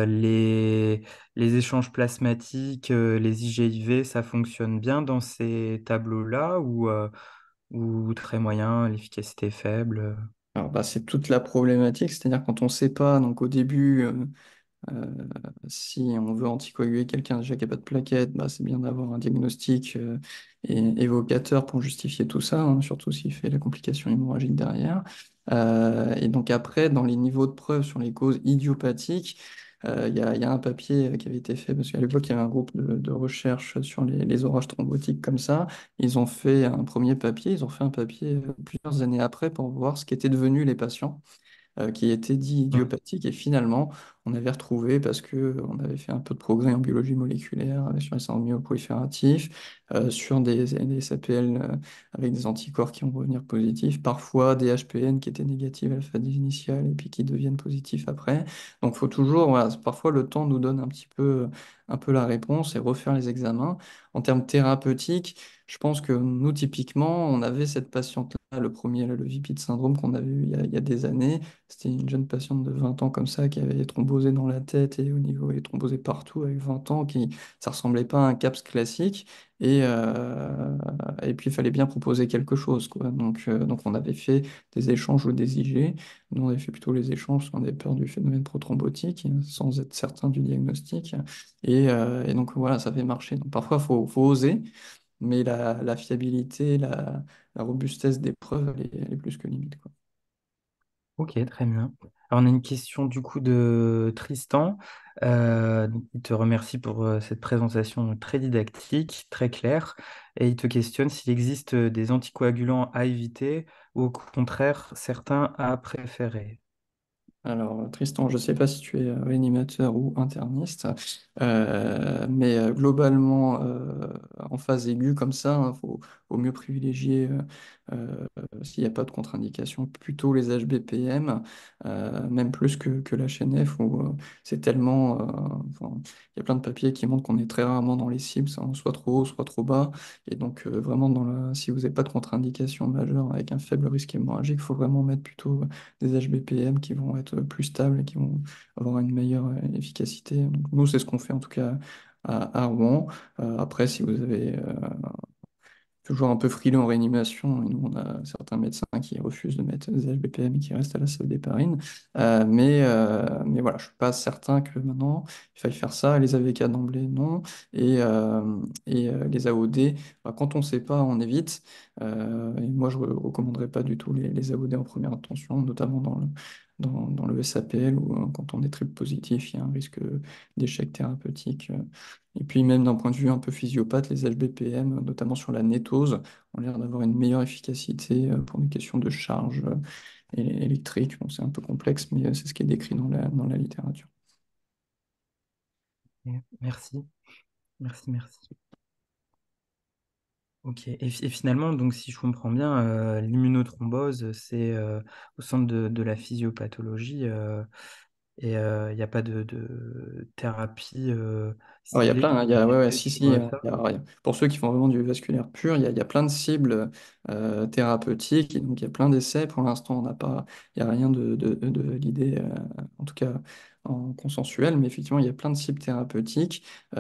Les échanges plasmatiques, les IGIV, ça fonctionne bien dans ces tableaux-là, ou très moyen, l'efficacité est faible? Alors, bah, c'est toute la problématique, c'est-à-dire quand on ne sait pas, donc au début, Euh, si on veut anticoaguler quelqu'un déjà qui n'a pas de plaquettes, bah, c'est bien d'avoir un diagnostic évocateur pour justifier tout ça, hein, surtout s'il fait la complication hémorragique derrière. Et donc après, dans les niveaux de preuve sur les causes idiopathiques, il y a un papier qui avait été fait, parce qu'à l'époque, il y avait un groupe de recherche sur les orages thrombotiques comme ça. Ils ont fait un premier papier, ils ont fait un papier plusieurs années après pour voir ce qu'étaient devenus les patients qui était dit Hmm. idiopathique. Et finalement, on avait retrouvé, parce que on avait fait un peu de progrès en biologie moléculaire sur les syndromes myoprolifératifs, sur des SAPL avec des anticorps qui vont revenir positifs, parfois des HPN qui étaient négatifs alpha-D initial et puis qui deviennent positifs après. Donc, il faut toujours, voilà, parfois le temps nous donne un peu la réponse et refaire les examens. En termes thérapeutiques, je pense que nous, typiquement, on avait cette patiente-là, le premier, là, le VP de syndrome qu'on avait eu il y a des années. C'était une jeune patiente de 20 ans comme ça qui avait thrombosé dans la tête et au niveau et thrombosé partout avec 20 ans, ça ressemblait pas à un CAPS classique. Et puis il fallait bien proposer quelque chose, quoi. Donc on avait fait des échanges ou des IG. Nous on avait fait plutôt les échanges parce qu'on avait peur du phénomène prothrombotique, sans être certain du diagnostic. Et donc voilà, ça avait marché. Donc parfois faut oser, mais la fiabilité, la robustesse des preuves, elle est plus que limite, quoi. Ok, très bien. Alors, on a une question du coup de Tristan. Donc, il te remercie pour cette présentation très didactique, très claire, et il te questionne s'il existe des anticoagulants à éviter ou au contraire certains à préférer. Alors, Tristan, je ne sais pas si tu es réanimateur ou interniste, mais globalement, en phase aiguë comme ça, il faut mieux privilégier, s'il n'y a pas de contre-indication, plutôt les HBPM, même plus que la HNF, où c'est tellement... enfin, il y a plein de papiers qui montrent qu'on est très rarement dans les cibles, soit trop haut, soit trop bas, et donc vraiment, si vous n'avez pas de contre-indication majeure avec un faible risque hémorragique, il faut vraiment mettre plutôt des HBPM qui vont être plus stables et qui vont avoir une meilleure efficacité. Donc, nous, c'est ce qu'on fait en tout cas à Rouen. Après, si vous avez toujours un peu frileux en réanimation, et nous, on a certains médecins qui refusent de mettre des HBPM et qui restent à la salle d'héparine. Mais voilà, je ne suis pas certain que maintenant, il faille faire ça. Les AVK d'emblée, non. Et les AOD, bah, quand on ne sait pas, on évite. Et moi, je ne recommanderais pas du tout les AOD en première intention, notamment dans le SAPL, où quand on est triple positif, il y a un risque d'échec thérapeutique. Et puis même d'un point de vue un peu physiopathe, les HBPM, notamment sur la nétose, ont l'air d'avoir une meilleure efficacité pour des questions de charge électrique. Bon, c'est un peu complexe, mais c'est ce qui est décrit dans la littérature. Ok, merci, merci, merci. Ok, et finalement, donc si je comprends bien, l'immunothrombose, c'est au centre de la physiopathologie et il n'y a pas de thérapie Alors, il y a ciblée plein, qui hein, est ouais, effectuée si, sur si, ça. pour ceux qui font vraiment du vasculaire pur, il y a plein de cibles thérapeutiques, et donc il y a plein d'essais. Pour l'instant, il n'y a rien de validé, en tout cas en consensuel, mais effectivement, il y a plein de cibles thérapeutiques et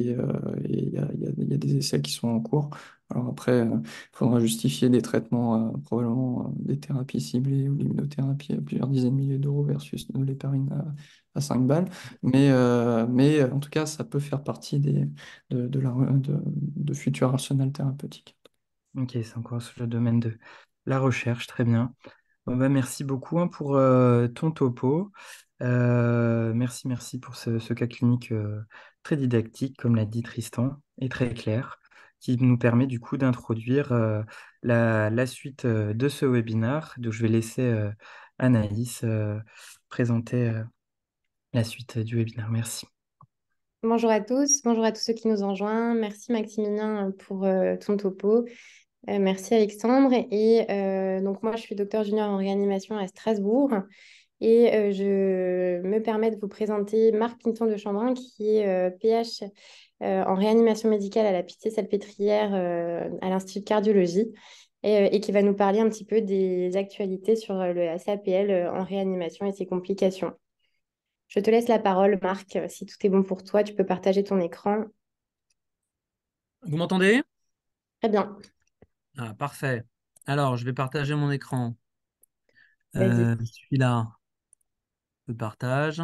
il y a des essais qui sont en cours. Alors après, il faudra justifier des traitements, probablement des thérapies ciblées ou l'immunothérapie à plusieurs dizaines de milliers d'euros versus de l'héparine à 5 balles. Mais en tout cas, ça peut faire partie de futurs arsenals thérapeutiques. Ok, c'est encore sur le domaine de la recherche, très bien. Bon, bah, merci beaucoup hein, pour ton topo. Merci, merci pour ce cas clinique très didactique, comme l'a dit Tristan, et très clair, qui nous permet du coup d'introduire la suite de ce webinaire. Donc, je vais laisser Anaïs présenter la suite du webinaire. Merci. Bonjour à tous ceux qui nous ont rejoints. Merci Maximilien pour ton topo. Merci Alexandre. Et donc moi, je suis docteur junior en réanimation à Strasbourg et je me permets de vous présenter Marc Pinton de Chambrin qui est PH en réanimation médicale à la Pitié-Salpêtrière à l'Institut de cardiologie et qui va nous parler un petit peu des actualités sur le SAPL en réanimation et ses complications. Je te laisse la parole, Marc. Si tout est bon pour toi, tu peux partager ton écran. Vous m'entendez? Très bien. Ah, parfait. Alors, je vais partager mon écran. Vas-y. Celui-là, je partage.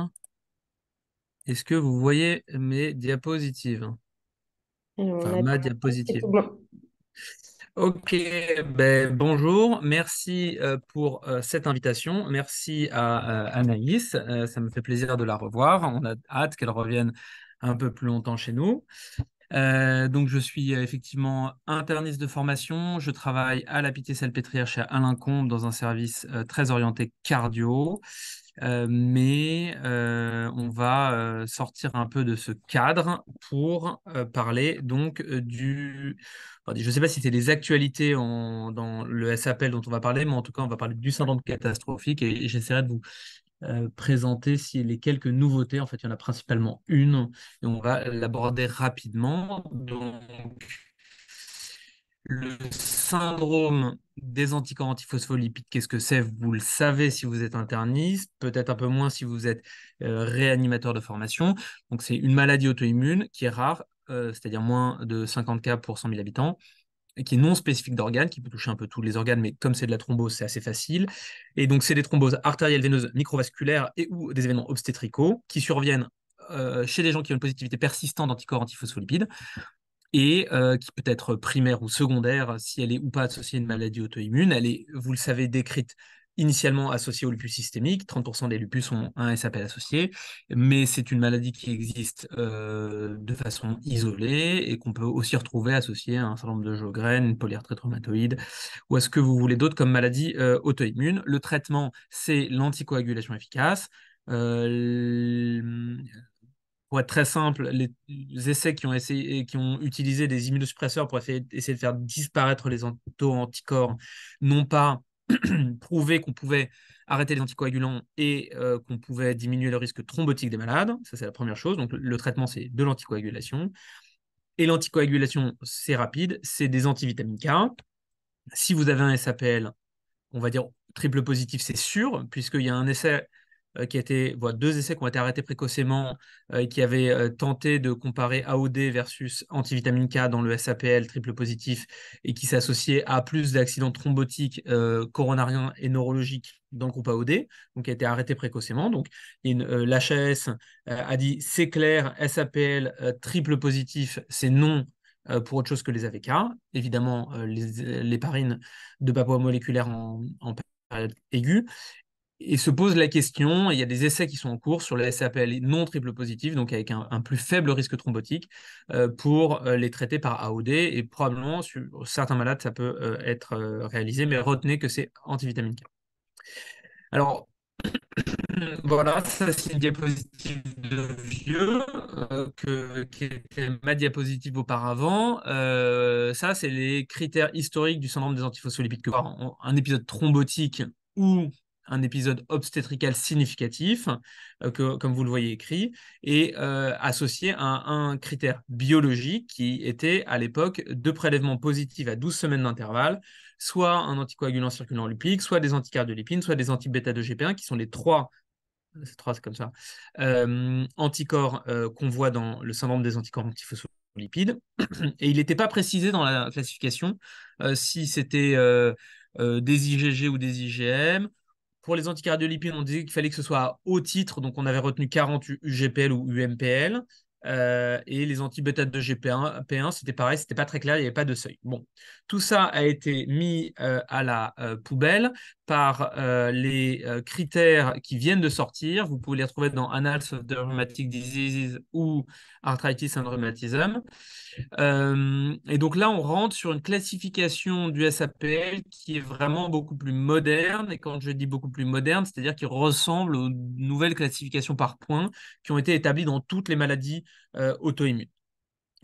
Est-ce que vous voyez mes diapositives? Alors, on Enfin, a... ma C'est tout diapositive. bon. Ok, ben, bonjour. Merci pour cette invitation. Merci à Anaïs. Ça me fait plaisir de la revoir. On a hâte qu'elle revienne un peu plus longtemps chez nous. Donc, je suis effectivement interniste de formation. Je travaille à la Pitié-Salpêtrière chez Alain Combe dans un service très orienté cardio. Mais on va sortir un peu de ce cadre pour parler donc enfin, je ne sais pas si c'est les actualités dans le SAPL dont on va parler, mais en tout cas, on va parler du syndrome catastrophique et j'essaierai de vous présenter si les quelques nouveautés. En fait, il y en a principalement une et on va l'aborder rapidement. Donc, le syndrome des anticorps antiphospholipides, qu'est-ce que c'est? Vous le savez si vous êtes interniste, peut-être un peu moins si vous êtes réanimateur de formation. Donc, c'est une maladie auto-immune qui est rare, c'est-à-dire moins de 50 cas pour 100 000 habitants, et qui est non spécifique d'organes, qui peut toucher un peu tous les organes, mais comme c'est de la thrombose, c'est assez facile. Et donc, c'est des thromboses artérielles, veineuses, microvasculaires et ou des événements obstétricaux qui surviennent chez des gens qui ont une positivité persistante d'anticorps antiphospholipides et qui peut être primaire ou secondaire si elle est ou pas associée à une maladie auto-immune. Elle est, vous le savez, décrite initialement associée au lupus systémique. 30% des lupus ont un SAPL associé, mais c'est une maladie qui existe de façon isolée et qu'on peut aussi retrouver associée à un certain nombre de Sjögren, une polyarthrite rhumatoïde, ou à ce que vous voulez d'autre comme maladie auto-immune. Le traitement, c'est l'anticoagulation efficace. Pour être très simple, les essais qui ont utilisé des immunosuppresseurs pour essayer de faire disparaître les auto-anticorps n'ont pas prouvé qu'on pouvait arrêter les anticoagulants et qu'on pouvait diminuer le risque thrombotique des malades. Ça, c'est la première chose. Donc, le traitement, c'est de l'anticoagulation. Et l'anticoagulation, c'est rapide, c'est des antivitamines K. Si vous avez un SAPL, on va dire triple positif, c'est sûr, puisqu'il y a un essai deux essais qui ont été arrêtés précocement et qui avaient tenté de comparer AOD versus antivitamine K dans le SAPL triple positif et qui s'associaient à plus d'accidents thrombotiques coronariens et neurologiques dans le groupe AOD, donc qui a été arrêté précocement. Donc, l'HAS a dit c'est clair, SAPL triple positif, c'est non pour autre chose que les AVK. Évidemment, l'héparine de moléculaire en période aiguë. Et se pose la question, il y a des essais qui sont en cours sur les SAPL non triple positif, donc avec un plus faible risque thrombotique, pour les traiter par AOD. Et probablement, sur certains malades, ça peut être réalisé, mais retenez que c'est antivitamine K. Alors, voilà, ça c'est une diapositive de vieux qui était ma diapositive auparavant. Ça, c'est les critères historiques du syndrome des antiphospholipides, un épisode thrombotique ou un épisode obstétrical significatif, comme vous le voyez écrit, et associé à un critère biologique qui était à l'époque 2 prélèvements positifs à 12 semaines d'intervalle, soit un anticoagulant circulant lipique, soit des anticardiolipines, soit des anti-bêta-2-GP1, qui sont les trois, c'est comme ça, anticorps qu'on voit dans le syndrome des anticorps antiphospholipides. Et il n'était pas précisé dans la classification si c'était des IgG ou des IgM. Pour les anticardiolipines, on disait qu'il fallait que ce soit à haut titre, donc on avait retenu 40 UGPL ou UMPL. Et les anti-bêta-2 P1, c'était pareil, c'était pas très clair, il n'y avait pas de seuil. Bon, tout ça a été mis à la poubelle par les critères qui viennent de sortir. Vous pouvez les retrouver dans Annals of the Rheumatic Diseases ou Arthritis and Rheumatism. Et donc là, on rentre sur une classification du SAPL qui est vraiment beaucoup plus moderne. Et quand je dis beaucoup plus moderne, c'est-à-dire qu'il ressemble aux nouvelles classifications par points qui ont été établies dans toutes les maladies auto-immunes.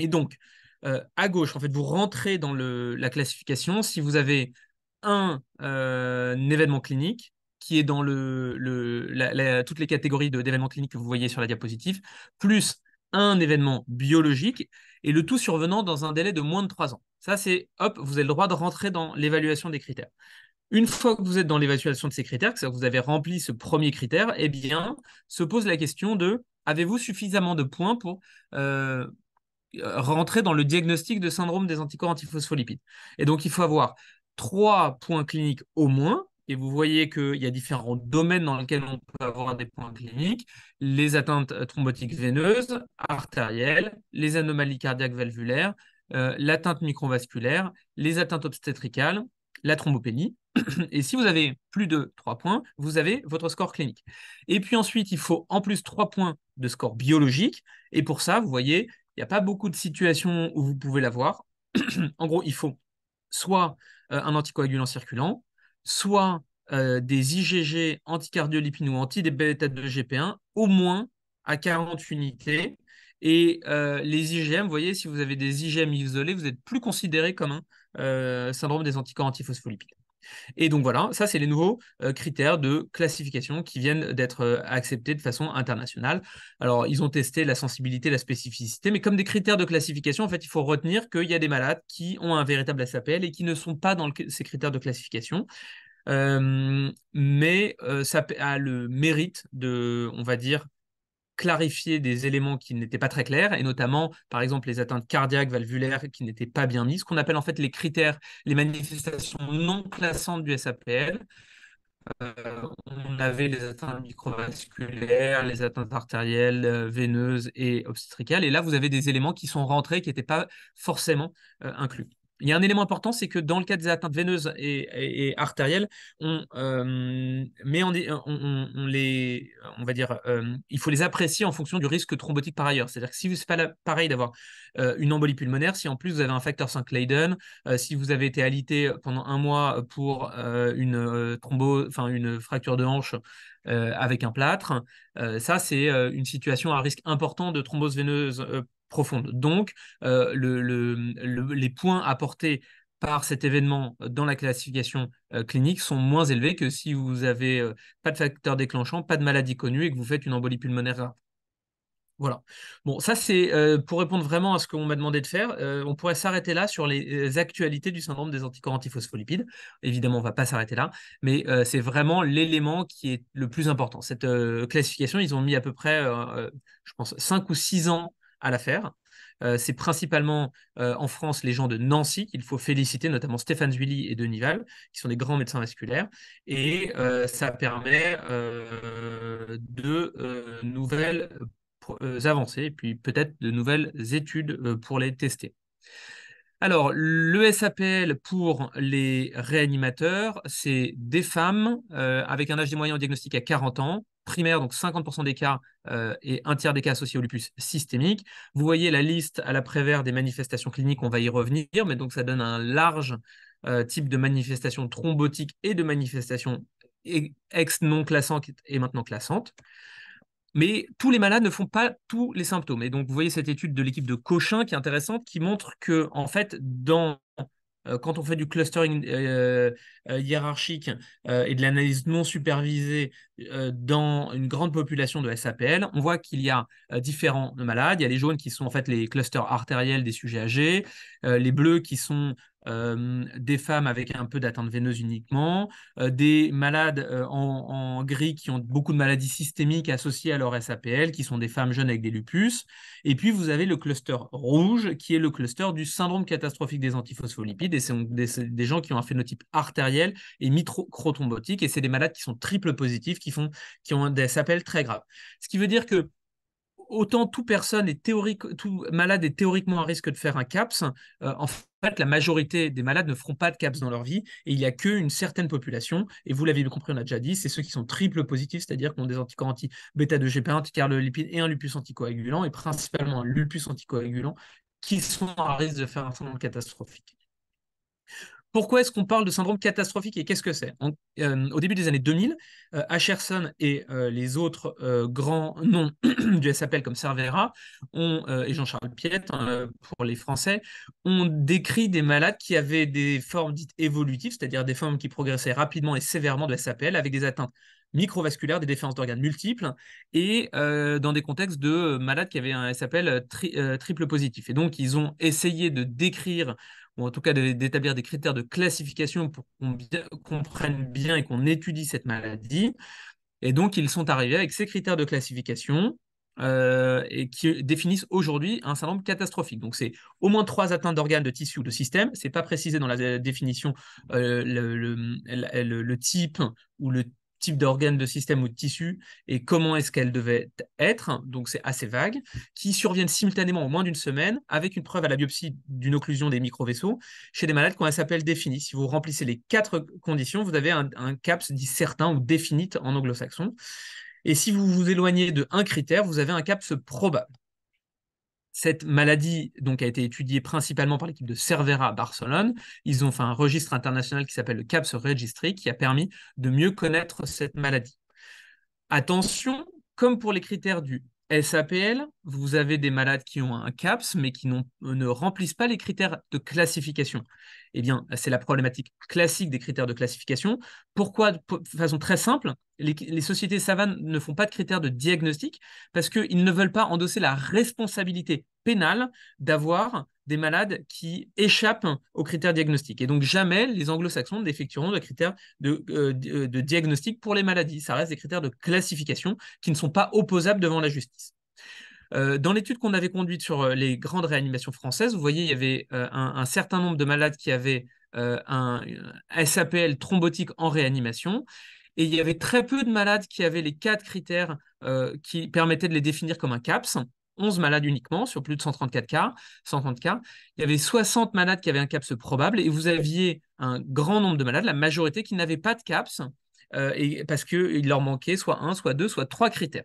Et donc, à gauche, en fait, vous rentrez dans la classification si vous avez un événement clinique qui est dans toutes les catégories d'événements cliniques que vous voyez sur la diapositive, plus un événement biologique, et le tout survenant dans un délai de moins de 3 ans. Ça, c'est, hop, vous avez le droit de rentrer dans l'évaluation des critères. Une fois que vous êtes dans l'évaluation de ces critères, que vous avez rempli ce premier critère, eh bien, se pose la question de, avez-vous suffisamment de points pour rentrer dans le diagnostic de syndrome des anticorps antiphospholipides? Et donc, il faut avoir 3 points cliniques au moins. Et vous voyez qu'il y a différents domaines dans lesquels on peut avoir des points cliniques: les atteintes thrombotiques veineuses, artérielles, les anomalies cardiaques valvulaires, l'atteinte microvasculaire, les atteintes obstétricales, la thrombopénie. Et si vous avez plus de 3 points, vous avez votre score clinique. Et puis ensuite, il faut en plus 3 points de score biologique. Et pour ça, vous voyez, il n'y a pas beaucoup de situations où vous pouvez l'avoir. En gros, il faut soit un anticoagulant circulant, soit des IgG anticardiolipines ou anti-bêta-2-GP1, au moins à 40 unités. Et les IgM, vous voyez, si vous avez des IgM isolés, vous êtes plus considéré comme un syndrome des anticorps antiphospholipides. Et donc voilà, ça c'est les nouveaux critères de classification qui viennent d'être acceptés de façon internationale. Alors ils ont testé la sensibilité, la spécificité, mais comme des critères de classification, en fait il faut retenir qu'il y a des malades qui ont un véritable SAPL et qui ne sont pas dans ces critères de classification. Mais ça a le mérite de, on va dire, clarifier des éléments qui n'étaient pas très clairs, et notamment, par exemple, les atteintes cardiaques, valvulaires qui n'étaient pas bien mises, ce qu'on appelle en fait les critères, les manifestations non classantes du SAPL. On avait les atteintes microvasculaires, les atteintes artérielles, veineuses et obstétricales, et là, vous avez des éléments qui sont rentrés, qui n'étaient pas forcément inclus. il y a un élément important, c'est que dans le cas des atteintes veineuses et artérielles, on va dire, il faut les apprécier en fonction du risque thrombotique par ailleurs. C'est-à-dire que si c'est pas pareil d'avoir une embolie pulmonaire, si en plus vous avez un facteur 5 Leiden, si vous avez été alité pendant un mois pour une fracture de hanche avec un plâtre, ça c'est une situation à risque important de thrombose veineuse profonde. Donc, les points apportés par cet événement dans la classification clinique sont moins élevés que si vous avez pas de facteur déclenchant, pas de maladie connue et que vous faites une embolie pulmonaire rare. Voilà. Bon, ça c'est pour répondre vraiment à ce qu'on m'a demandé de faire. On pourrait s'arrêter là sur les actualités du syndrome des anticorps antiphospholipides. Évidemment, on ne va pas s'arrêter là, mais c'est vraiment l'élément qui est le plus important. Cette classification, ils ont mis à peu près, je pense, 5 ou 6 ans à la faire. C'est principalement en France les gens de Nancy qu'il faut féliciter, notamment Stéphane Zuilly et Denis Val, qui sont des grands médecins vasculaires. Et ça permet de nouvelles avancées et puis peut-être de nouvelles études pour les tester. Alors, le SAPL pour les réanimateurs, c'est des femmes avec un âge des moyens au diagnostic à 40 ans, primaire, donc 50% des cas et un tiers des cas associés au lupus systémique. Vous voyez la liste à l'après-vert des manifestations cliniques, on va y revenir, mais donc ça donne un large type de manifestations thrombotiques et de manifestations ex-non classantes et maintenant classantes. Mais tous les malades ne font pas tous les symptômes. Et donc, vous voyez cette étude de l'équipe de Cochin qui est intéressante, qui montre que, en fait, quand on fait du clustering hiérarchique et de l'analyse non supervisée dans une grande population de SAPL, on voit qu'il y a différents malades. Il y a les jaunes qui sont en fait les clusters artériels des sujets âgés, les bleus qui sont des femmes avec un peu d'atteinte veineuse uniquement, des malades en gris qui ont beaucoup de maladies systémiques associées à leur SAPL, qui sont des femmes jeunes avec des lupus. Et puis, vous avez le cluster rouge, qui est le cluster du syndrome catastrophique des antiphospholipides. Et c'est des gens qui ont un phénotype artériel et microthrombotique. Et c'est des malades qui sont triple positifs, qui ont des SAPL très graves. Ce qui veut dire que autant tout malade est théoriquement à risque de faire un CAPS, en fait, la majorité des malades ne feront pas de CAPS dans leur vie et il n'y a qu'une certaine population, et vous l'avez compris, on a déjà dit, c'est ceux qui sont triple positifs, c'est-à-dire qui ont des anticorps anti-bêta-2-GP1, anticarlolipide et un lupus anticoagulant, et principalement un lupus anticoagulant, qui sont à risque de faire un syndrome catastrophique. Pourquoi est-ce qu'on parle de syndrome catastrophique et qu'est-ce que c'est? Au début des années 2000, Acherson et les autres grands noms du SAPL comme Cervera et Jean-Charles Piet, pour les Français, ont décrit des malades qui avaient des formes dites évolutives, c'est-à-dire des formes qui progressaient rapidement et sévèrement de SAPL avec des atteintes microvasculaires, des défenses d'organes multiples et dans des contextes de malades qui avaient un SAPL triple positif. Et donc, ils ont essayé de décrire ou en tout cas d'établir des critères de classification pour qu'on comprenne bien et qu'on étudie cette maladie. Et donc, ils sont arrivés avec ces critères de classification et qui définissent aujourd'hui un syndrome catastrophique. Donc, c'est au moins 3 atteintes d'organes, de tissus ou de systèmes. Ce n'est pas précisé dans la définition le type ou le type d'organe, de système ou de tissu et comment est-ce qu'elle devait être, donc c'est assez vague, qui surviennent simultanément en moins d'une semaine avec une preuve à la biopsie d'une occlusion des microvaisseaux chez des malades qui ont un SAPL défini. Si vous remplissez les 4 conditions, vous avez un CAPS dit certain ou définite en anglo-saxon. Et si vous vous éloignez de un critère, vous avez un CAPS probable. Cette maladie donc, a été étudiée principalement par l'équipe de Cervera à Barcelone. Ils ont fait un registre international qui s'appelle le CAPS Registry qui a permis de mieux connaître cette maladie. Attention, comme pour les critères du SAPL, vous avez des malades qui ont un CAPS mais qui ne remplissent pas les critères de classification. Eh bien, c'est la problématique classique des critères de classification. Pourquoi? De façon très simple, les sociétés savanes ne font pas de critères de diagnostic parce qu'ils ne veulent pas endosser la responsabilité pénale d'avoir des malades qui échappent aux critères diagnostiques. Et donc, jamais les anglo-saxons n'effectueront de critères de diagnostic pour les maladies. Ça reste des critères de classification qui ne sont pas opposables devant la justice. Dans l'étude qu'on avait conduite sur les grandes réanimations françaises, vous voyez, il y avait un certain nombre de malades qui avaient un SAPL thrombotique en réanimation. Et il y avait très peu de malades qui avaient les 4 critères qui permettaient de les définir comme un CAPS. 11 malades uniquement sur plus de 134 cas, 130 cas. Il y avait 60 malades qui avaient un CAPS probable et vous aviez un grand nombre de malades, la majorité qui n'avaient pas de CAPS parce qu'il leur manquait soit un, soit deux, soit trois critères.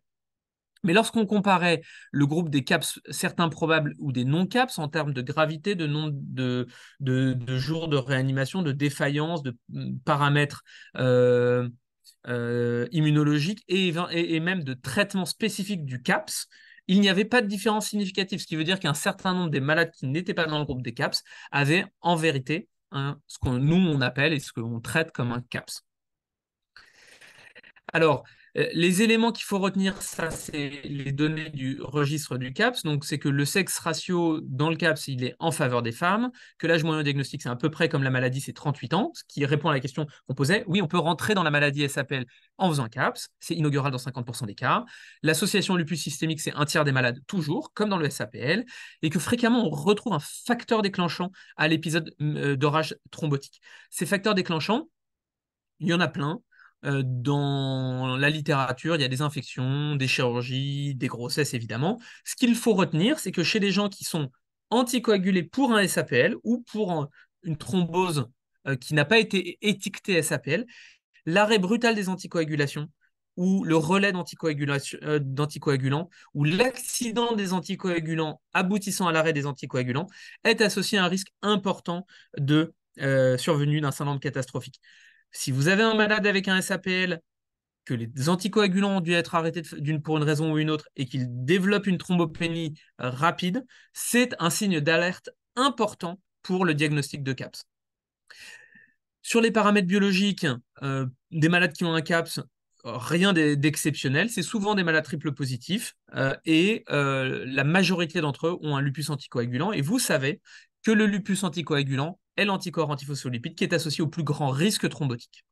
Mais lorsqu'on comparait le groupe des CAPS, certains probables ou des non-CAPS en termes de gravité, de nombre de jours de réanimation, de défaillance, de paramètres immunologiques et même de traitement spécifique du CAPS, il n'y avait pas de différence significative, ce qui veut dire qu'un certain nombre des malades qui n'étaient pas dans le groupe des CAPS avaient en vérité ce qu'on nous on appelle et ce qu'on traite comme un CAPS. Alors, les éléments qu'il faut retenir, ça, c'est les données du registre du CAPS. Donc, c'est que le sexe ratio dans le CAPS, il est en faveur des femmes, que l'âge moyen diagnostic, c'est à peu près comme la maladie, c'est 38 ans, ce qui répond à la question qu'on posait. Oui, on peut rentrer dans la maladie SAPL en faisant un CAPS, c'est inaugural dans 50% des cas. L'association lupus systémique, c'est un tiers des malades, toujours, comme dans le SAPL, et que fréquemment, on retrouve un facteur déclenchant à l'épisode d'orage thrombotique. Ces facteurs déclenchants, il y en a plein. Dans la littérature, il y a des infections, des chirurgies, des grossesses, évidemment. Ce qu'il faut retenir, c'est que chez les gens qui sont anticoagulés pour un SAPL ou pour une thrombose qui n'a pas été étiquetée SAPL, l'arrêt brutal des anticoagulations ou le relais d'anticoagulants ou l'accident des anticoagulants aboutissant à l'arrêt des anticoagulants est associé à un risque important de survenue d'un syndrome catastrophique. Si vous avez un malade avec un SAPL, que les anticoagulants ont dû être arrêtés pour une raison ou une autre et qu'il développe une thrombopénie rapide, c'est un signe d'alerte important pour le diagnostic de CAPS. Sur les paramètres biologiques, des malades qui ont un CAPS, rien d'exceptionnel. C'est souvent des malades triple positifs et la majorité d'entre eux ont un lupus anticoagulant. Et vous savez que le lupus anticoagulant est l'anticorps antiphospholipide qui est associé au plus grand risque thrombotique.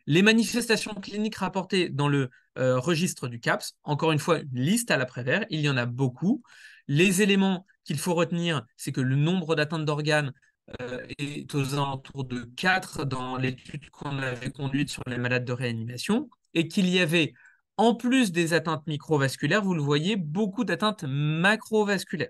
Les manifestations cliniques rapportées dans le registre du CAPS, encore une fois, une liste à l'après-vert, il y en a beaucoup. Les éléments qu'il faut retenir, c'est que le nombre d'atteintes d'organes est aux alentours de 4 dans l'étude qu'on avait conduite sur les malades de réanimation, et qu'il y avait, en plus des atteintes microvasculaires, vous le voyez, beaucoup d'atteintes macrovasculaires.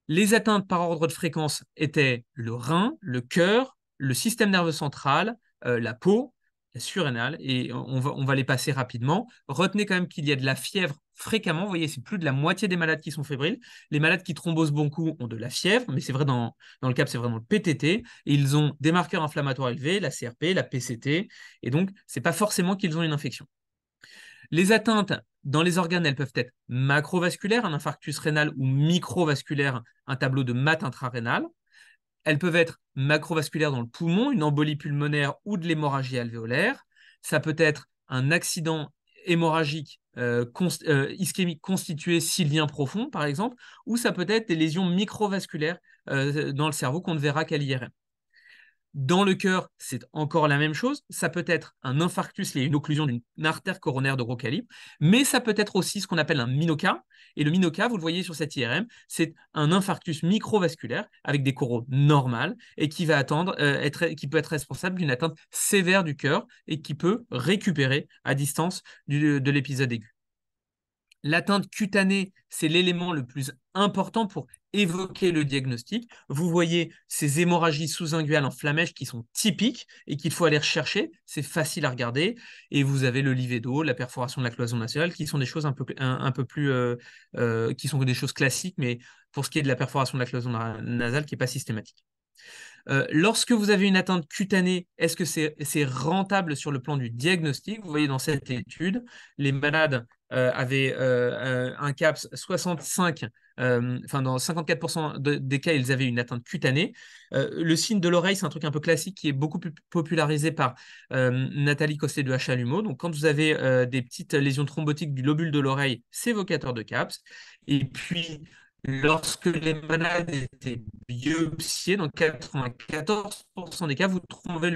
Les atteintes par ordre de fréquence étaient le rein, le cœur, le système nerveux central, la peau, la surrénale, et on va les passer rapidement. Retenez quand même qu'il y a de la fièvre fréquemment. Vous voyez, c'est plus de la moitié des malades qui sont fébriles. Les malades qui thrombosent beaucoup ont de la fièvre, mais c'est vrai dans le CAPS, c'est vraiment le PTT. Et ils ont des marqueurs inflammatoires élevés, la CRP, la PCT, et donc, ce n'est pas forcément qu'ils ont une infection. Les atteintes dans les organes, elles peuvent être macrovasculaires, un infarctus rénal, ou microvasculaire, un tableau de MAT intrarénal. Elles peuvent être macrovasculaires dans le poumon, une embolie pulmonaire ou de l'hémorragie alvéolaire. Ça peut être un accident hémorragique ischémique constitué sylvien profond, par exemple, ou ça peut être des lésions microvasculaires dans le cerveau qu'on ne verra qu'à l'IRM. Dans le cœur, c'est encore la même chose. Ça peut être un infarctus lié à une occlusion d'une artère coronaire de gros calibre, mais ça peut être aussi ce qu'on appelle un MINOCA. Et le MINOCA, vous le voyez sur cette IRM, c'est un infarctus microvasculaire avec des coraux normales et qui va qui peut être responsable d'une atteinte sévère du cœur et qui peut récupérer à distance de l'épisode aigu. L'atteinte cutanée, c'est l'élément le plus important pour évoquer le diagnostic. Vous voyez ces hémorragies sous-inguinales en flammèche qui sont typiques et qu'il faut aller rechercher. C'est facile à regarder. Et vous avez le livet-d'eau, la perforation de la cloison nasale, qui sont des choses un peu plus, qui sont des choses classiques, mais pour ce qui est de la perforation de la cloison nasale, qui n'est pas systématique. Lorsque vous avez une atteinte cutanée, est-ce que c'est rentable sur le plan du diagnostic? Vous voyez dans cette étude, les malades avaient un CAPS 65, dans 54% des cas, ils avaient une atteinte cutanée. Le signe de l'oreille, c'est un truc un peu classique qui est beaucoup plus popularisé par Nathalie Costet de Chalumeau. Donc, quand vous avez des petites lésions thrombotiques du lobule de l'oreille, c'est évocateur de CAPS. Et puis, lorsque les malades étaient biopsiés, dans 94% des cas, vous trouvez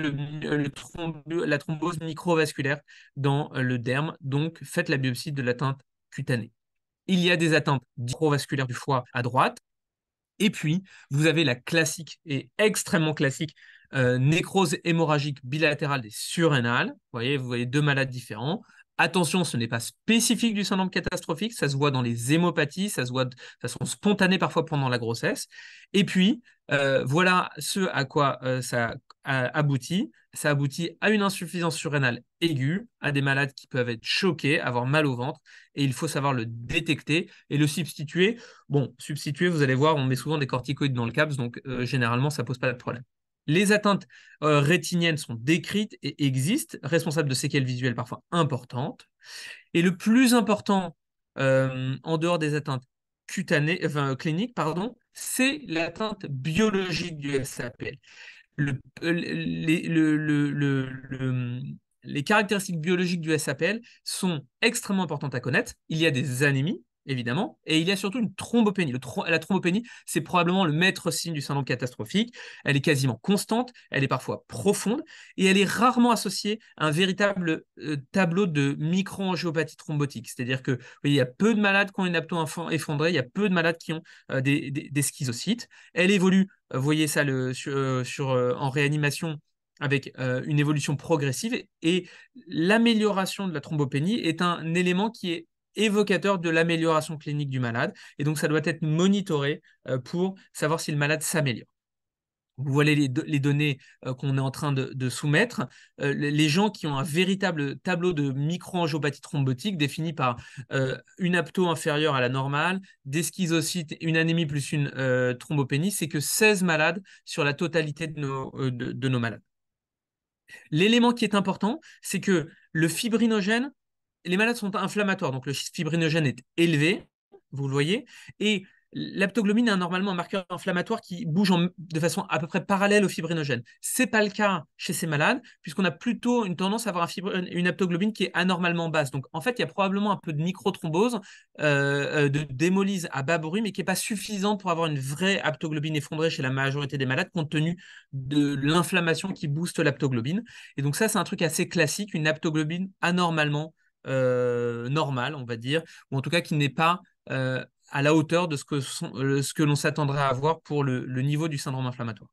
la thrombose microvasculaire dans le derme. Donc, faites la biopsie de l'atteinte cutanée. Il y a des atteintes microvasculaires du foie à droite. Et puis, vous avez la classique et extrêmement classique nécrose hémorragique bilatérale des surrénales. Vous voyez deux malades différents. Attention, ce n'est pas spécifique du syndrome catastrophique, ça se voit dans les hémopathies, ça se voit de façon spontanée parfois pendant la grossesse. Et puis, voilà ce à quoi ça aboutit. Ça aboutit à une insuffisance surrénale aiguë, à des malades qui peuvent être choqués, avoir mal au ventre, et il faut savoir le détecter et le substituer. Bon, substituer, vous allez voir, on met souvent des corticoïdes dans le CAPS, donc généralement, ça ne pose pas de problème. Les atteintes rétiniennes sont décrites et existent, responsables de séquelles visuelles parfois importantes. Et le plus important, en dehors des atteintes cliniques, c'est l'atteinte biologique du SAPL. Le- les, les caractéristiques biologiques du SAPL sont extrêmement importantes à connaître. Il y a des anémies, évidemment, et il y a surtout une thrombopénie. La thrombopénie, c'est probablement le maître signe du syndrome catastrophique. Elle est quasiment constante, elle est parfois profonde, et elle est rarement associée à un véritable tableau de microangiopathie thrombotique. C'est-à-dire que, il y a peu de malades qui ont une apto effondrée, il y a peu de malades qui ont des schizocytes. Elle évolue, vous voyez ça en réanimation avec une évolution progressive, et l'amélioration de la thrombopénie est un élément qui est évocateur de l'amélioration clinique du malade, et donc ça doit être monitoré pour savoir si le malade s'améliore. Vous voyez les données qu'on est en train de soumettre. Les gens qui ont un véritable tableau de microangiopathie thrombotique défini par une apto inférieure à la normale, des schizocytes, une anémie plus une thrombopénie, c'est que 16 malades sur la totalité de nos malades. L'élément qui est important, c'est que le fibrinogène, les malades sont inflammatoires, donc le fibrinogène est élevé, vous le voyez, et l'aptoglobine est normalement un marqueur inflammatoire qui bouge de façon à peu près parallèle au fibrinogène. Ce n'est pas le cas chez ces malades, puisqu'on a plutôt une tendance à avoir une aptoglobine qui est anormalement basse. Donc, en fait, il y a probablement un peu de microthrombose, de d'hémolyse à bas bruit, mais qui n'est pas suffisante pour avoir une vraie aptoglobine effondrée chez la majorité des malades, compte tenu de l'inflammation qui booste l'aptoglobine. Et donc ça, c'est un truc assez classique, une aptoglobine anormalement normale, on va dire, ou en tout cas qui n'est pas à la hauteur de ce que l'on s'attendrait à avoir pour le niveau du syndrome inflammatoire.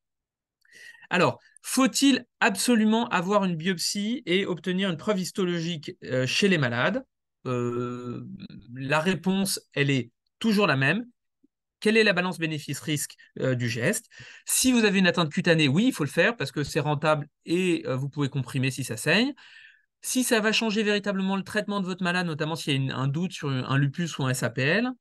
Alors, faut-il absolument avoir une biopsie et obtenir une preuve histologique chez les malades? La réponse, elle est toujours la même. Quelle est la balance bénéfice-risque du geste? Si vous avez une atteinte cutanée, oui, il faut le faire parce que c'est rentable et vous pouvez comprimer si ça saigne. Si ça va changer véritablement le traitement de votre malade, notamment s'il y a un doute sur un lupus ou un SAPL,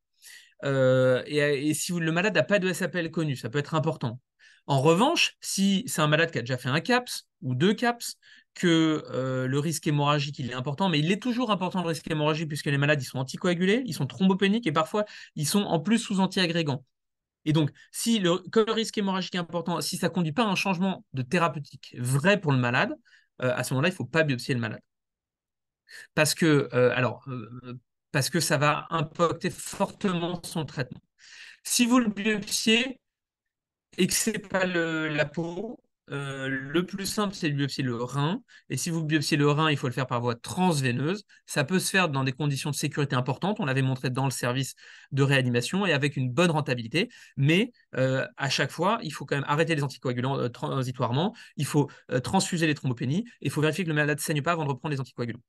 et si le malade n'a pas de SAPL connu, ça peut être important. En revanche, si c'est un malade qui a déjà fait un CAPS ou 2 CAPS, que le risque hémorragique il est important, mais il est toujours important le risque hémorragique puisque les malades ils sont anticoagulés, ils sont thrombopéniques et parfois ils sont en plus sous antiagrégants. Et donc, comme le risque hémorragique est important, si ça ne conduit pas à un changement de thérapeutique vrai pour le malade, à ce moment-là, il ne faut pas biopsier le malade. Parce que, parce que ça va impacter fortement son traitement. Si vous le biopsiez et que ce n'est pas la peau, le plus simple, c'est de biopsier le rein. Et si vous biopsiez le rein, il faut le faire par voie transveineuse. Ça peut se faire dans des conditions de sécurité importantes. On l'avait montré dans le service de réanimation et avec une bonne rentabilité. Mais à chaque fois, il faut quand même arrêter les anticoagulants transitoirement. Il faut transfuser les thrombopénies. Et il faut vérifier que le malade ne saigne pas avant de reprendre les anticoagulants.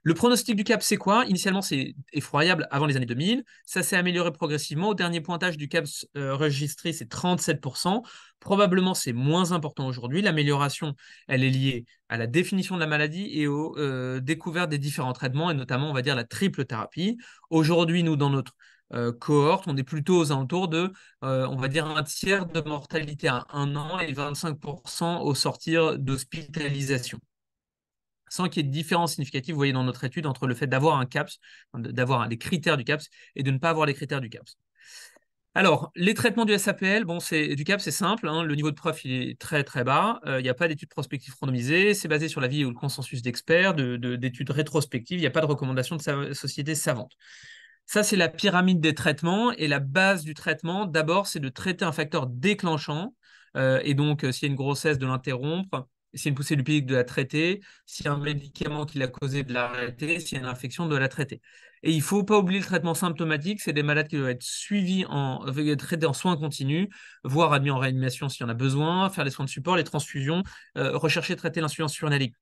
Le pronostic du CAPS, c'est quoi? Initialement, c'est effroyable avant les années 2000. Ça s'est amélioré progressivement. Au dernier pointage du CAPS enregistré, c'est 37%. Probablement, c'est moins important aujourd'hui. L'amélioration, elle est liée à la définition de la maladie et aux découvertes des différents traitements, et notamment, on va dire, la triple thérapie. Aujourd'hui, nous, dans notre cohorte, on est plutôt aux alentours de, on va dire, un tiers de mortalité à 1 an et 25% au sortir d'hospitalisation, sans qu'il y ait de différence significative, vous voyez, dans notre étude, entre le fait d'avoir un CAPS, d'avoir les critères du CAPS, et de ne pas avoir les critères du CAPS. Alors, les traitements du SAPL, du CAPS, c'est simple, hein, le niveau de preuve il est très très bas, il n'y a pas d'études prospectives randomisées, c'est basé sur l'avis ou le consensus d'experts, d'études rétrospectives, il n'y a pas de recommandation de société savante. Ça, c'est la pyramide des traitements, et la base du traitement, d'abord, c'est de traiter un facteur déclenchant, et donc, s'il y a une grossesse, de l'interrompre, s'il y a une poussée lipidique, de la traiter, s'il y a un médicament qui l'a causé, de l'arrêter, s'il y a une infection, de la traiter. Et il ne faut pas oublier le traitement symptomatique, c'est des malades qui doivent être suivis, traités en soins continus, voire admis en réanimation s'il y en a besoin, faire les soins de support, les transfusions, rechercher, traiter l'insuffisance surrénalique.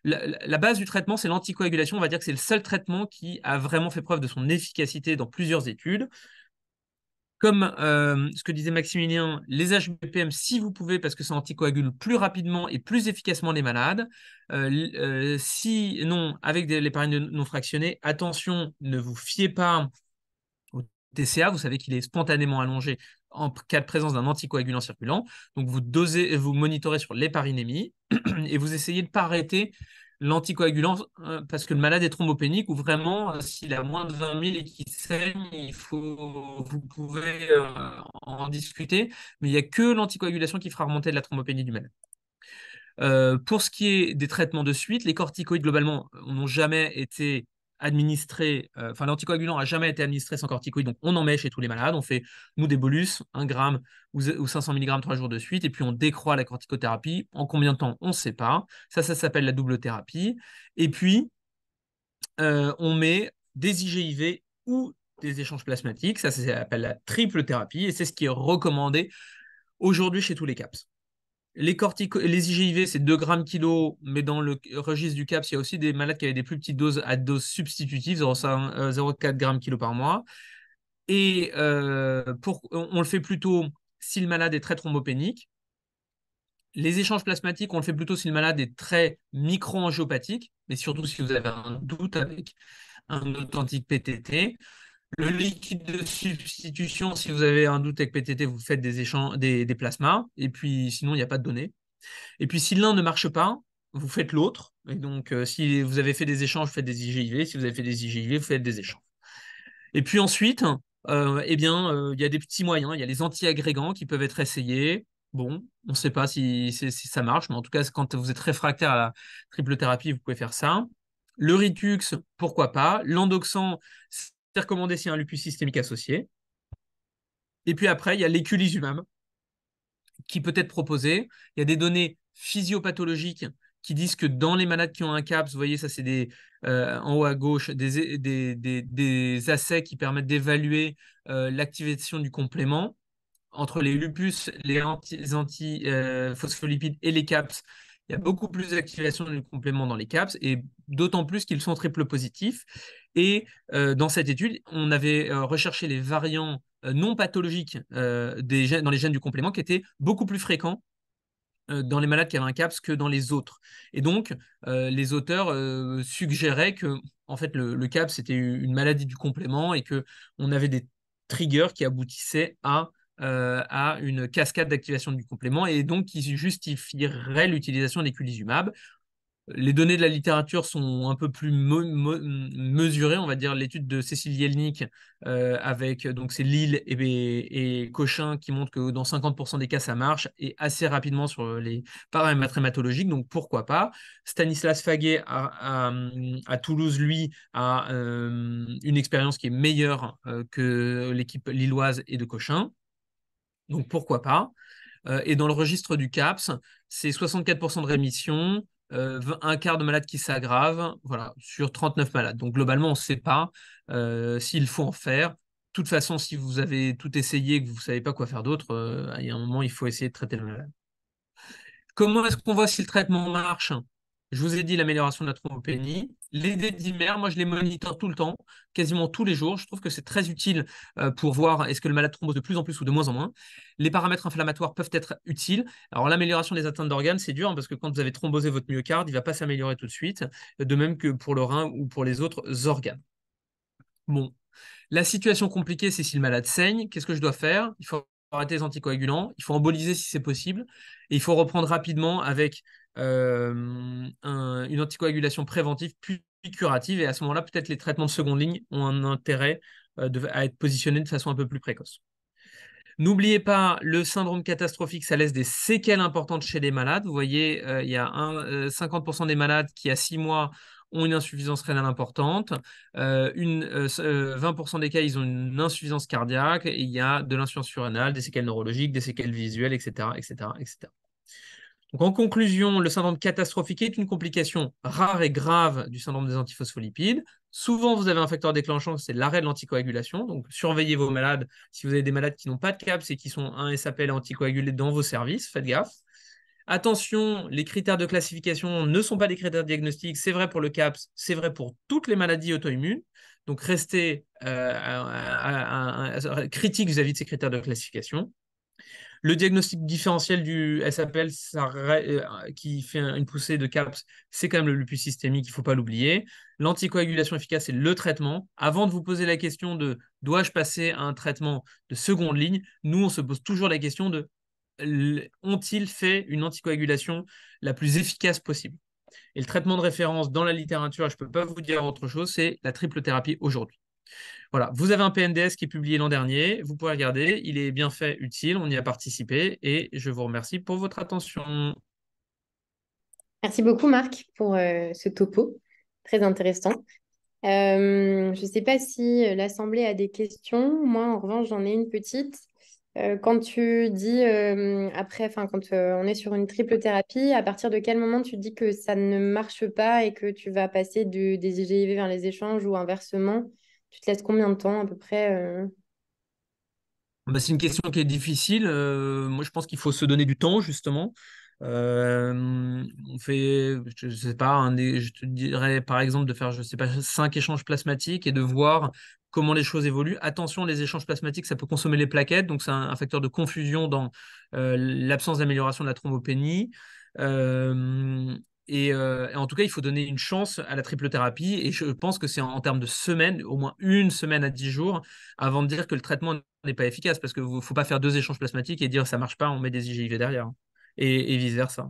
la base du traitement, c'est l'anticoagulation. On va dire que c'est le seul traitement qui a vraiment fait preuve de son efficacité dans plusieurs études. Comme ce que disait Maximilien, les HBPM, si vous pouvez, parce que ça anticoagule plus rapidement et plus efficacement les malades. Sinon, avec l'héparine non fractionnée, attention, ne vous fiez pas au TCA. Vous savez qu'il est spontanément allongé en cas de présence d'un anticoagulant circulant. Donc, vous monitorez sur l'héparinémie et vous essayez de ne pas arrêter l'anticoagulant parce que le malade est thrombopénique ou vraiment, s'il a moins de 20 000 et qu'il saigne, vous pouvez en discuter, mais il n'y a que l'anticoagulation qui fera remonter de la thrombopénie du malade. Pour ce qui est des traitements de suite, les corticoïdes, globalement, n'ont jamais été administrés, l'anticoagulant n'a jamais été administré sans corticoïdes, donc on en met chez tous les malades. On fait, nous, des bolus, 1 gramme ou 500 mg 3 jours de suite, et puis on décroît la corticothérapie. En combien de temps? On ne sait pas. Ça s'appelle la double thérapie. Et puis, on met des IGIV ou des échanges plasmatiques. Ça s'appelle la triple thérapie, et c'est ce qui est recommandé aujourd'hui chez tous les CAPS. Les IGIV, c'est 2 grammes kilo, mais dans le registre du CAPS, il y a aussi des malades qui avaient des plus petites doses à dose substitutive, 0,4 grammes kilo par mois. Et on le fait plutôt si le malade est très thrombopénique. Les échanges plasmatiques, on le fait plutôt si le malade est très micro-angiopathique, mais surtout si vous avez un doute avec un authentique PTT. Le liquide de substitution, si vous avez un doute avec PTT, vous faites des plasmas, et puis sinon, il n'y a pas de données. Et puis, si l'un ne marche pas, vous faites l'autre. Et donc, si vous avez fait des échanges, vous faites des IGIV. Si vous avez fait des IGIV, vous faites des échanges. Et puis ensuite, il y a des petits moyens. Il y a les anti-agrégants qui peuvent être essayés. Bon, on ne sait pas si ça marche, mais en tout cas, quand vous êtes réfractaire à la triple thérapie, vous pouvez faire ça. Le Ritux, pourquoi pas. L'endoxan, c'est recommandé s'il y a un lupus systémique associé. Et puis après, il y a l'éculizumab qui peut être proposé. Il y a des données physiopathologiques qui disent que dans les malades qui ont un CAPS, vous voyez, ça c'est en haut à gauche, des assais qui permettent d'évaluer l'activation du complément. Entre les lupus, les antiphospholipides et les CAPS, il y a beaucoup plus d'activation du complément dans les CAPS, et d'autant plus qu'ils sont triple positifs. Et dans cette étude, on avait recherché les variants non pathologiques dans les gènes du complément qui étaient beaucoup plus fréquents dans les malades qui avaient un CAPS que dans les autres. Et donc, les auteurs suggéraient que en fait, le CAPS était une maladie du complément et qu'on avait des triggers qui aboutissaient à une cascade d'activation du complément et donc qui justifierait l'utilisation d'éculizumab. Les données de la littérature sont un peu plus mesurées, on va dire l'étude de Cécile Jelnik avec donc c'est Lille et Cochin qui montrent que dans 50% des cas ça marche et assez rapidement sur les paramètres hématologiques, donc pourquoi pas. Stanislas Faguet à Toulouse, lui, a une expérience qui est meilleure que l'équipe lilloise et de Cochin, donc pourquoi pas. Et dans le registre du CAPS, c'est 64% de rémission, un quart de malades qui s'aggravent, voilà, sur 39 malades. Donc globalement, on ne sait pas s'il faut en faire. De toute façon, si vous avez tout essayé et que vous ne savez pas quoi faire d'autre, il y a un moment, il faut essayer de traiter le malade. Comment est-ce qu'on voit si le traitement marche? Je vous ai dit l'amélioration de la thrombopénie. Les D-dimères, moi je les monitore tout le temps, quasiment tous les jours. Je trouve que c'est très utile pour voir est-ce que le malade thrombose de plus en plus ou de moins en moins. Les paramètres inflammatoires peuvent être utiles. Alors l'amélioration des atteintes d'organes, c'est dur parce que quand vous avez thrombosé votre myocarde, il ne va pas s'améliorer tout de suite, de même que pour le rein ou pour les autres organes. Bon, la situation compliquée, c'est si le malade saigne, qu'est-ce que je dois faire? Il faut arrêter les anticoagulants, il faut emboliser si c'est possible, et il faut reprendre rapidement avec une anticoagulation préventive puis curative, et à ce moment-là, peut-être les traitements de seconde ligne ont un intérêt à être positionnés de façon un peu plus précoce. N'oubliez pas, le syndrome catastrophique, ça laisse des séquelles importantes chez les malades. Vous voyez, il y a 50% des malades qui, à 6 mois, ont une insuffisance rénale importante. 20% des cas, ils ont une insuffisance cardiaque. Et il y a de l'insuffisance surrénale, des séquelles neurologiques, des séquelles visuelles, etc., etc., etc. Donc, en conclusion, le syndrome catastrophique est une complication rare et grave du syndrome des antiphospholipides. Souvent, vous avez un facteur déclenchant, c'est l'arrêt de l'anticoagulation. Donc, surveillez vos malades. Si vous avez des malades qui n'ont pas de CAPS et qui sont un SAPL anticoagulé dans vos services, faites gaffe. Attention, les critères de classification ne sont pas des critères diagnostiques. C'est vrai pour le CAPS, c'est vrai pour toutes les maladies auto-immunes. Donc, restez critique vis-à-vis de ces critères de classification. Le diagnostic différentiel du SAPL, qui fait une poussée de CAPS, c'est quand même le lupus systémique, il ne faut pas l'oublier. L'anticoagulation efficace, c'est le traitement. Avant de vous poser la question de dois-je passer à un traitement de seconde ligne, nous, on se pose toujours la question de ont-ils fait une anticoagulation la plus efficace possible? Et le traitement de référence dans la littérature, je ne peux pas vous dire autre chose, c'est la triple thérapie aujourd'hui. Voilà, vous avez un PNDS qui est publié l'an dernier, vous pouvez regarder, il est bien fait, utile, on y a participé et je vous remercie pour votre attention. Merci beaucoup, Marc, pour ce topo. Très intéressant. Je ne sais pas si l'Assemblée a des questions. Moi, en revanche, j'en ai une petite. Quand tu dis après, enfin, quand on est sur une triple thérapie, à partir de quel moment tu dis que ça ne marche pas et que tu vas passer des IGIV vers les échanges ou inversement? Tu te laisses combien de temps à peu près Bah, c'est une question qui est difficile. Moi, je pense qu'il faut se donner du temps, justement. On fait, je sais pas, je te dirais par exemple de faire, je sais pas, 5 échanges plasmatiques et de voir comment les choses évoluent. Attention, les échanges plasmatiques, ça peut consommer les plaquettes, donc c'est un facteur de confusion dans l'absence d'amélioration de la thrombopénie. Euh, et en tout cas, il faut donner une chance à la triple thérapie. Et je pense que c'est en termes de semaines, au moins une semaine à 10 jours, avant de dire que le traitement n'est pas efficace, parce qu'il ne faut pas faire 2 échanges plasmatiques et dire ça marche pas, on met des IGIV derrière, hein. Et vice-versa.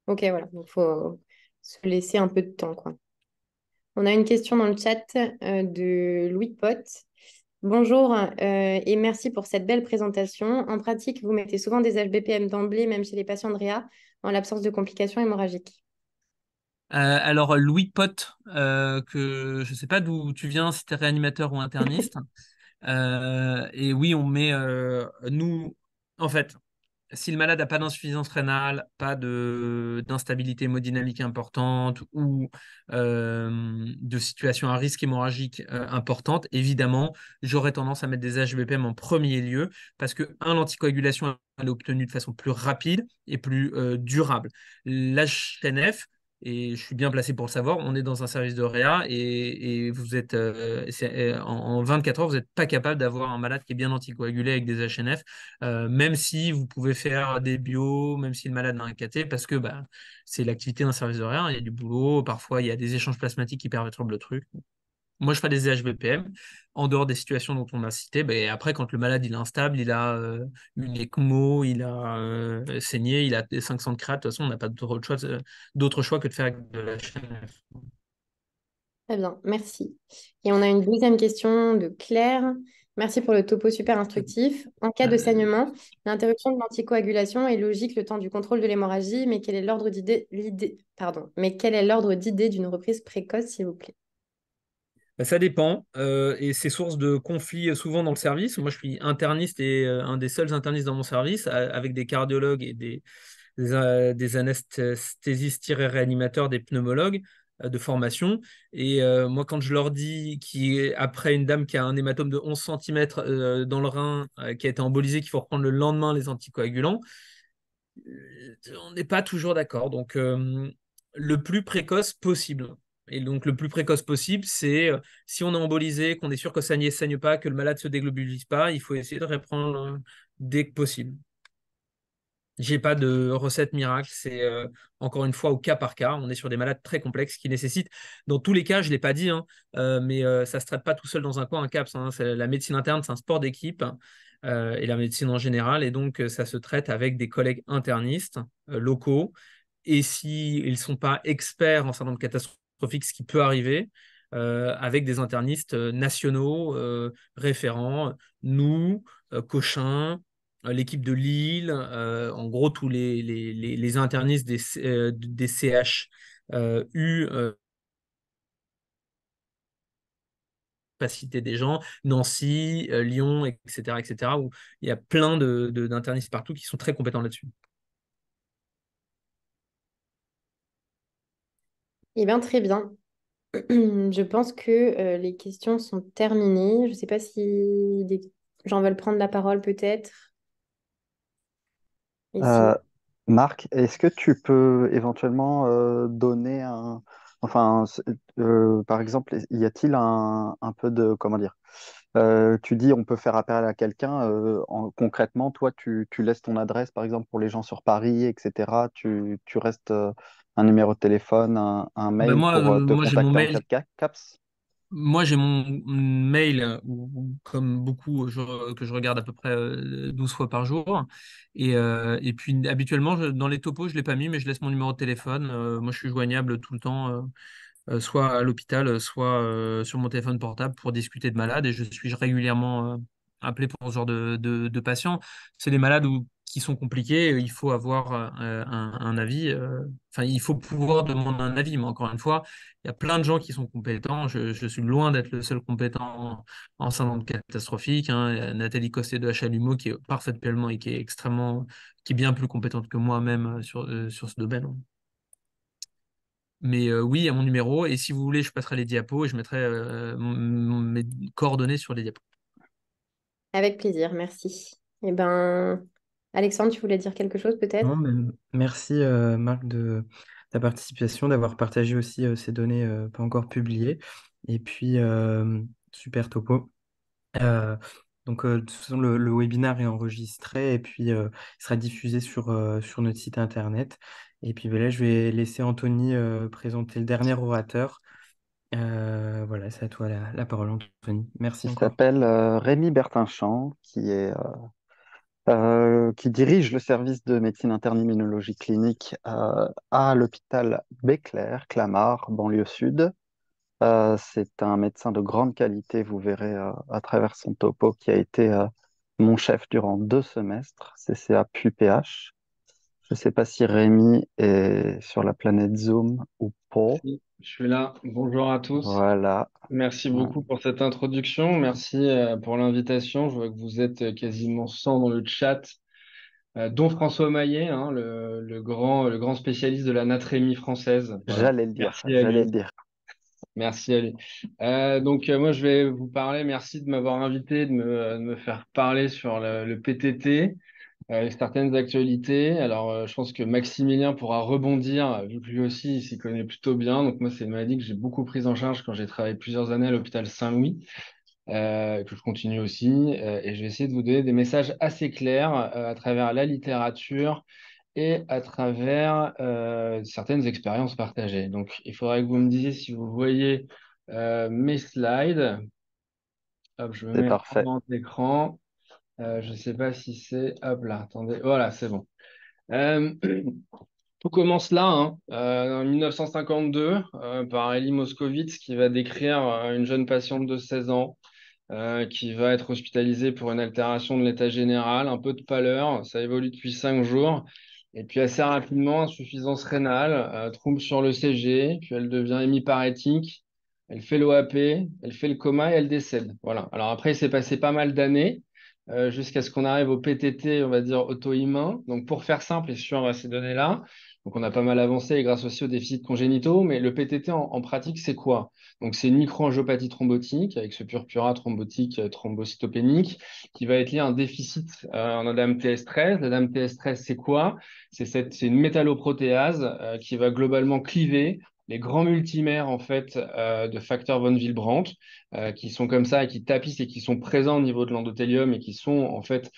Ok, voilà. Donc, il faut se laisser un peu de temps, quoi. On a une question dans le chat de Louis Pot. Bonjour et merci pour cette belle présentation. En pratique, vous mettez souvent des HBPM d'emblée, même chez les patients de réa, en l'absence de complications hémorragiques. Alors, Louis Pot, que je ne sais pas d'où tu viens, si tu es réanimateur ou interniste. Et oui, on met, nous, en fait, si le malade n'a pas d'insuffisance rénale, pas d'instabilité hémodynamique importante ou de situation à risque hémorragique importante, évidemment, j'aurais tendance à mettre des HBPM en premier lieu parce que, l'anticoagulation elle est obtenue de façon plus rapide et plus durable. L'HNF, et je suis bien placé pour le savoir, on est dans un service de réa et vous êtes en 24 heures, vous n'êtes pas capable d'avoir un malade qui est bien anticoagulé avec des HNF, même si vous pouvez faire des bios, même si le malade a un cathé, parce que bah, c'est l'activité d'un service de réa, il y a du boulot, parfois il y a des échanges plasmatiques qui perturbent le truc. Moi, je fais des HBPM en dehors des situations dont on a cité. Ben, après, quand le malade il est instable, il a une ECMO, il a saigné, il a des 500 de créate, de toute façon, on n'a pas d'autre choix que de faire avec de la HNF. Très bien, merci. Et on a une deuxième question de Claire. Merci pour le topo super instructif. En cas de saignement, l'interruption de l'anticoagulation est logique le temps du contrôle de l'hémorragie, mais quel est l'ordre d'idée d'une reprise précoce, s'il vous plaît? Ben, ça dépend et c'est source de conflits souvent dans le service. Moi, je suis interniste et un des seuls internistes dans mon service avec des cardiologues et des anesthésistes-réanimateurs, des pneumologues de formation. Et moi, quand je leur dis qu'après une dame qui a un hématome de 11 cm dans le rein, qui a été embolisée, qu'il faut reprendre le lendemain les anticoagulants, on n'est pas toujours d'accord. Donc, le plus précoce possible. Et donc, le plus précoce possible, c'est si on est embolisé, qu'on est sûr que ça ne saigne pas, que le malade ne se déglobulise pas, il faut essayer de reprendre dès que possible. J'ai pas de recette miracle, c'est encore une fois au cas par cas. On est sur des malades très complexes qui nécessitent, dans tous les cas, je ne l'ai pas dit, hein, mais ça ne se traite pas tout seul dans un coin, un CAPS, hein. La médecine interne, c'est un sport d'équipe, et la médecine en général, et donc ça se traite avec des collègues internistes locaux. Et s'ils ne sont pas experts en syndrome catastrophique, ce qui peut arriver, avec des internistes nationaux, référents, nous, Cochin, l'équipe de Lille, en gros tous les internistes des CH U, pas citer des gens, Nancy, Lyon, etc., etc., où il y a plein d'internistes partout qui sont très compétents là-dessus. Eh bien, très bien. Je pense que les questions sont terminées. Je ne sais pas si des gens veulent prendre la parole peut-être. Et Euh, sinon. Marc, est-ce que tu peux éventuellement donner enfin, par exemple, y a-t-il un peu de, comment dire, tu dis on peut faire appel à quelqu'un, concrètement, toi, tu laisses ton adresse, par exemple, pour les gens sur Paris, etc. Tu restes un numéro de téléphone, un Ben mail moi, pour te moi j'ai mon contacter en cas mail. de CAPS? Moi, j'ai mon mail, comme beaucoup, que je regarde à peu près 12 fois par jour. Et puis, habituellement, dans les topos, je ne l'ai pas mis, mais je laisse mon numéro de téléphone. Moi, je suis joignable tout le temps, soit à l'hôpital, soit sur mon téléphone portable pour discuter de malades. Et je suis régulièrement appelé pour ce genre de patients. C'est des malades qui sont compliqués. Il faut avoir un avis. Enfin, il faut pouvoir demander un avis. Mais encore une fois, il y a plein de gens qui sont compétents. Je suis loin d'être le seul compétent en syndrome catastrophique, hein. Il y a Nathalie Costet de HLUMO qui est parfaitement et qui est extrêmement, qui est bien plus compétente que moi-même sur ce domaine. Mais oui, à mon numéro. Et si vous voulez, je passerai les diapos et je mettrai mes coordonnées sur les diapos. Avec plaisir, merci. Eh ben, Alexandre, tu voulais dire quelque chose peut-être? Non, mais merci Marc de ta participation, d'avoir partagé aussi ces données pas encore publiées. Et puis, super topo. Euh, donc, de toute façon, le webinaire est enregistré et puis il sera diffusé sur notre site internet. Et puis ben là, je vais laisser Anthony présenter le dernier orateur. Voilà, c'est à toi la parole, Anthony. Merci Il encore. s'appelle Rémi Bertinchamp, qui dirige le service de médecine interne immunologie clinique à l'hôpital Béclair, Clamart, banlieue sud. C'est un médecin de grande qualité, vous verrez à travers son topo, qui a été mon chef durant 2 semestres, CCA puis PH. Je ne sais pas si Rémi est sur la planète Zoom ou pas. Je suis là. Bonjour à tous. Voilà. Merci Ouais. beaucoup pour cette introduction. Merci pour l'invitation. Je vois que vous êtes quasiment 100 dans le chat, dont François Maillet, hein, le grand spécialiste de la natrémie française. Voilà. J'allais le dire, Merci à j'allais le lui. dire. Merci à lui. Moi, je vais vous parler. Merci de m'avoir invité, de me faire parler sur le PTT. Certaines actualités. Alors, je pense que Maximilien pourra rebondir, vu que lui aussi, il s'y connaît plutôt bien. Donc, moi, c'est une maladie que j'ai beaucoup prise en charge quand j'ai travaillé plusieurs années à l'hôpital Saint-Louis, que je continue aussi. Et je vais essayer de vous donner des messages assez clairs à travers la littérature et à travers certaines expériences partagées. Donc, il faudrait que vous me disiez si vous voyez mes slides. Hop, je me C'est mets en parfait. grand écran. Je ne sais pas si c'est... Hop là, attendez. Voilà, c'est bon. Euh, Tout commence là, hein, en 1952, par Elie Moscovitz, qui va décrire une jeune patiente de 16 ans qui va être hospitalisée pour une altération de l'état général, un peu de pâleur, ça évolue depuis 5 jours, et puis assez rapidement, insuffisance rénale, trouble sur le CG, puis elle devient hémiparétique, elle fait l'OAP, elle fait le coma et elle décède. Voilà. Alors après, il s'est passé pas mal d'années jusqu'à ce qu'on arrive au PTT, on va dire auto-immun. Donc pour faire simple et sur ces données-là, donc on a pas mal avancé et grâce aussi aux déficits congénitaux, mais le PTT en pratique, c'est quoi? Donc, c'est une microangiopathie thrombotique avec ce purpura thrombotique thrombocytopénique qui va être lié à un déficit en ADAMTS13. L'ADAMTS13, c'est quoi? C'est une métalloprotéase qui va globalement cliver les grands multimères en fait de facteurs von Willebrand qui sont comme ça et qui tapissent et qui sont présents au niveau de l'endothélium et qui sont en fait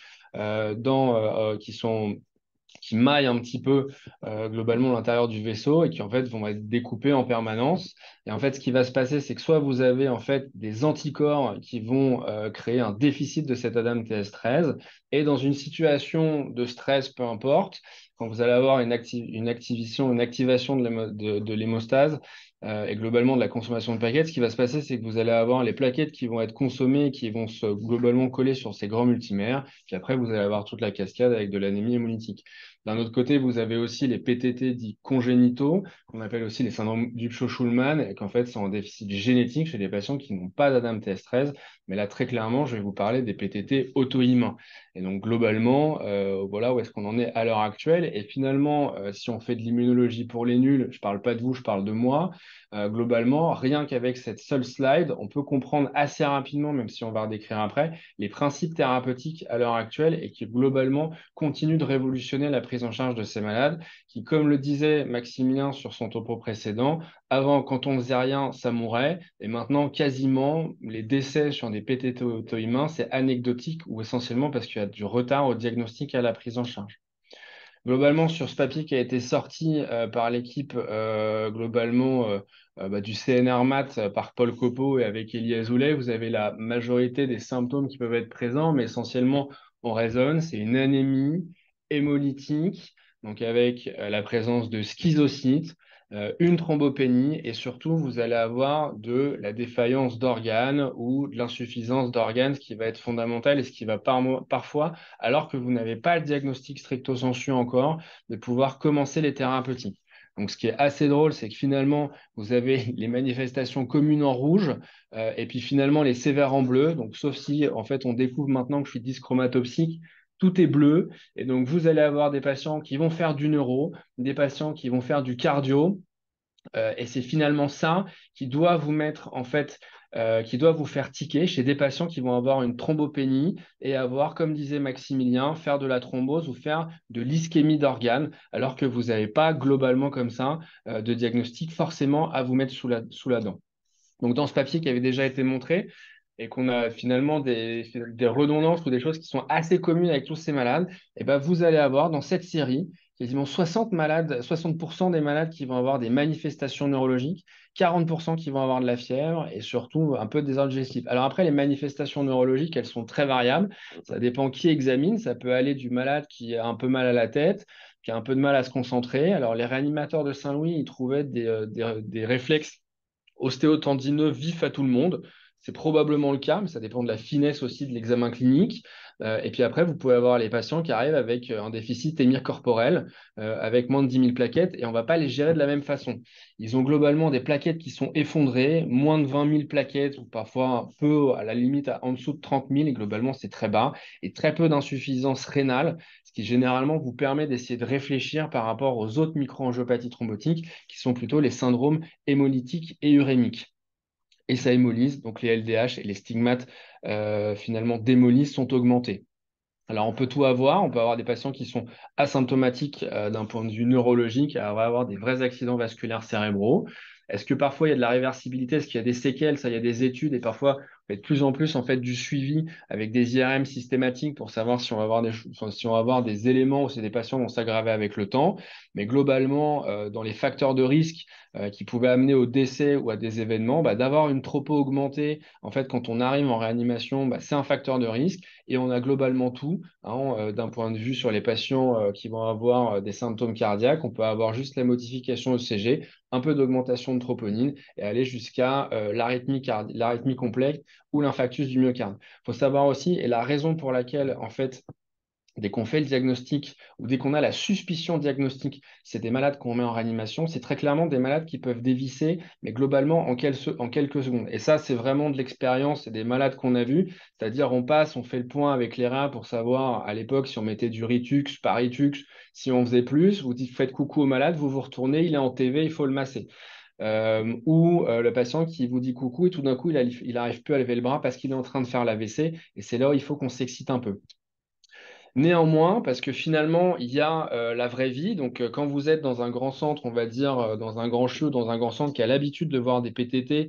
qui maillent un petit peu globalement l'intérieur du vaisseau et qui en fait vont être découpés en permanence. Et en fait, ce qui va se passer, c'est que soit vous avez en fait des anticorps qui vont créer un déficit de cet ADAMTS13 et dans une situation de stress, peu importe, quand vous allez avoir une activation de l'hémostase et globalement de la consommation de plaquettes, ce qui va se passer, c'est que vous allez avoir les plaquettes qui vont être consommées, qui vont se globalement coller sur ces grands multimères, puis après vous allez avoir toute la cascade avec de l'anémie hémolytique. D'un autre côté, vous avez aussi les PTT dits congénitaux, qu'on appelle aussi les syndromes d'Upshaw-Schulman, et qu'en fait sont en déficit génétique chez des patients qui n'ont pas d'ADAMTS13. Mais là, très clairement, je vais vous parler des PTT auto-immuns. Et donc, globalement, voilà où est-ce qu'on en est à l'heure actuelle. Et finalement, si on fait de l'immunologie pour les nuls, je ne parle pas de vous, je parle de moi. Globalement, rien qu'avec cette seule slide, on peut comprendre assez rapidement, même si on va redécrire après, les principes thérapeutiques à l'heure actuelle et qui globalement continuent de révolutionner la prise en charge de ces malades qui, comme le disait Maximilien sur son topo précédent, avant, quand on faisait rien, ça mourait. Et maintenant, quasiment, les décès sur des PTT auto-immuns, c'est anecdotique ou essentiellement parce qu'il y a du retard au diagnostic et à la prise en charge. Globalement, sur ce papier qui a été sorti par l'équipe du CNR Mat par Paul Copeau et avec Elie Azoulay, vous avez la majorité des symptômes qui peuvent être présents, mais essentiellement, on raisonne, c'est une anémie hémolytique, donc avec la présence de schizocytes, une thrombopénie et surtout, vous allez avoir de la défaillance d'organes ou de l'insuffisance d'organes, ce qui va être fondamental et ce qui va parfois, alors que vous n'avez pas le diagnostic stricto sensu encore, de pouvoir commencer les thérapeutiques. Donc, ce qui est assez drôle, c'est que finalement, vous avez les manifestations communes en rouge et puis finalement les sévères en bleu. Donc, sauf si, en fait, on découvre maintenant que je suis dyschromatopsique, tout est bleu. Et donc, vous allez avoir des patients qui vont faire du neuro, des patients qui vont faire du cardio. Et c'est finalement ça qui doit vous mettre, en fait, qui doit vous faire tiquer chez des patients qui vont avoir une thrombopénie et avoir, comme disait Maximilien, faire de la thrombose ou faire de l'ischémie d'organes, alors que vous n'avez pas globalement comme ça de diagnostic forcément à vous mettre sous la dent. Donc, dans ce papier qui avait déjà été montré, et qu'on a finalement des redondances ou des choses qui sont assez communes avec tous ces malades, et ben vous allez avoir dans cette série quasiment 60% des malades qui vont avoir des manifestations neurologiques, 40% qui vont avoir de la fièvre et surtout un peu de désordre digestif. Alors après, les manifestations neurologiques, elles sont très variables. Ça dépend qui examine. Ça peut aller du malade qui a un peu mal à la tête, qui a un peu de mal à se concentrer. Alors les réanimateurs de Saint-Louis, ils trouvaient des réflexes ostéotendineux vif à tout le monde. C'est probablement le cas, mais ça dépend de la finesse aussi de l'examen clinique. Et puis après, vous pouvez avoir les patients qui arrivent avec un déficit émir corporel, avec moins de 10 000 plaquettes, et on ne va pas les gérer de la même façon. Ils ont globalement des plaquettes qui sont effondrées, moins de 20 000 plaquettes, ou parfois un peu à la limite en dessous de 30 000, et globalement c'est très bas, et très peu d'insuffisance rénale, ce qui généralement vous permet d'essayer de réfléchir par rapport aux autres microangiopathies thrombotiques, qui sont plutôt les syndromes hémolytiques et urémiques. Et ça hémolyse, donc les LDH et les stigmates finalement d'hémolyse sont augmentés. Alors, on peut tout avoir. On peut avoir des patients qui sont asymptomatiques d'un point de vue neurologique, et on va avoir des vrais accidents vasculaires cérébraux. Est-ce que parfois il y a de la réversibilité? Est-ce qu'il y a des séquelles? Ça, il y a des études et parfois on fait de plus en plus en fait du suivi avec des IRM systématiques pour savoir si on va avoir si on va avoir des éléments où c'est des patients vont s'aggraver avec le temps. Mais globalement, dans les facteurs de risque qui pouvaient amener au décès ou à des événements, d'avoir une tropo augmentée, en fait, quand on arrive en réanimation, c'est un facteur de risque et on a globalement tout. D'un point de vue sur les patients qui vont avoir des symptômes cardiaques, on peut avoir juste la modification ECG, un peu d'augmentation de troponine et aller jusqu'à l'arythmie complexe ou l'infarctus du myocarde. Il faut savoir aussi, et la raison pour laquelle, en fait, dès qu'on fait le diagnostic ou dès qu'on a la suspicion diagnostique, c'est des malades qu'on met en réanimation, c'est très clairement des malades qui peuvent dévisser, mais globalement en quelques secondes. Et ça, c'est vraiment de l'expérience, c'est des malades qu'on a vus, c'est-à-dire on passe, on fait le point avec les reins pour savoir à l'époque si on mettait du Ritux, par Ritux, si on faisait plus, vous dites faites coucou au malade, vous vous retournez, il est en TV, il faut le masser. Ou le patient qui vous dit coucou et tout d'un coup il n'arrive plus à lever le bras parce qu'il est en train de faire l'AVC et c'est là où il faut qu'on s'excite un peu. Néanmoins, parce que finalement, il y a la vraie vie. Donc, quand vous êtes dans un grand centre, on va dire, dans un grand CHU, dans un grand centre qui a l'habitude de voir des PTT,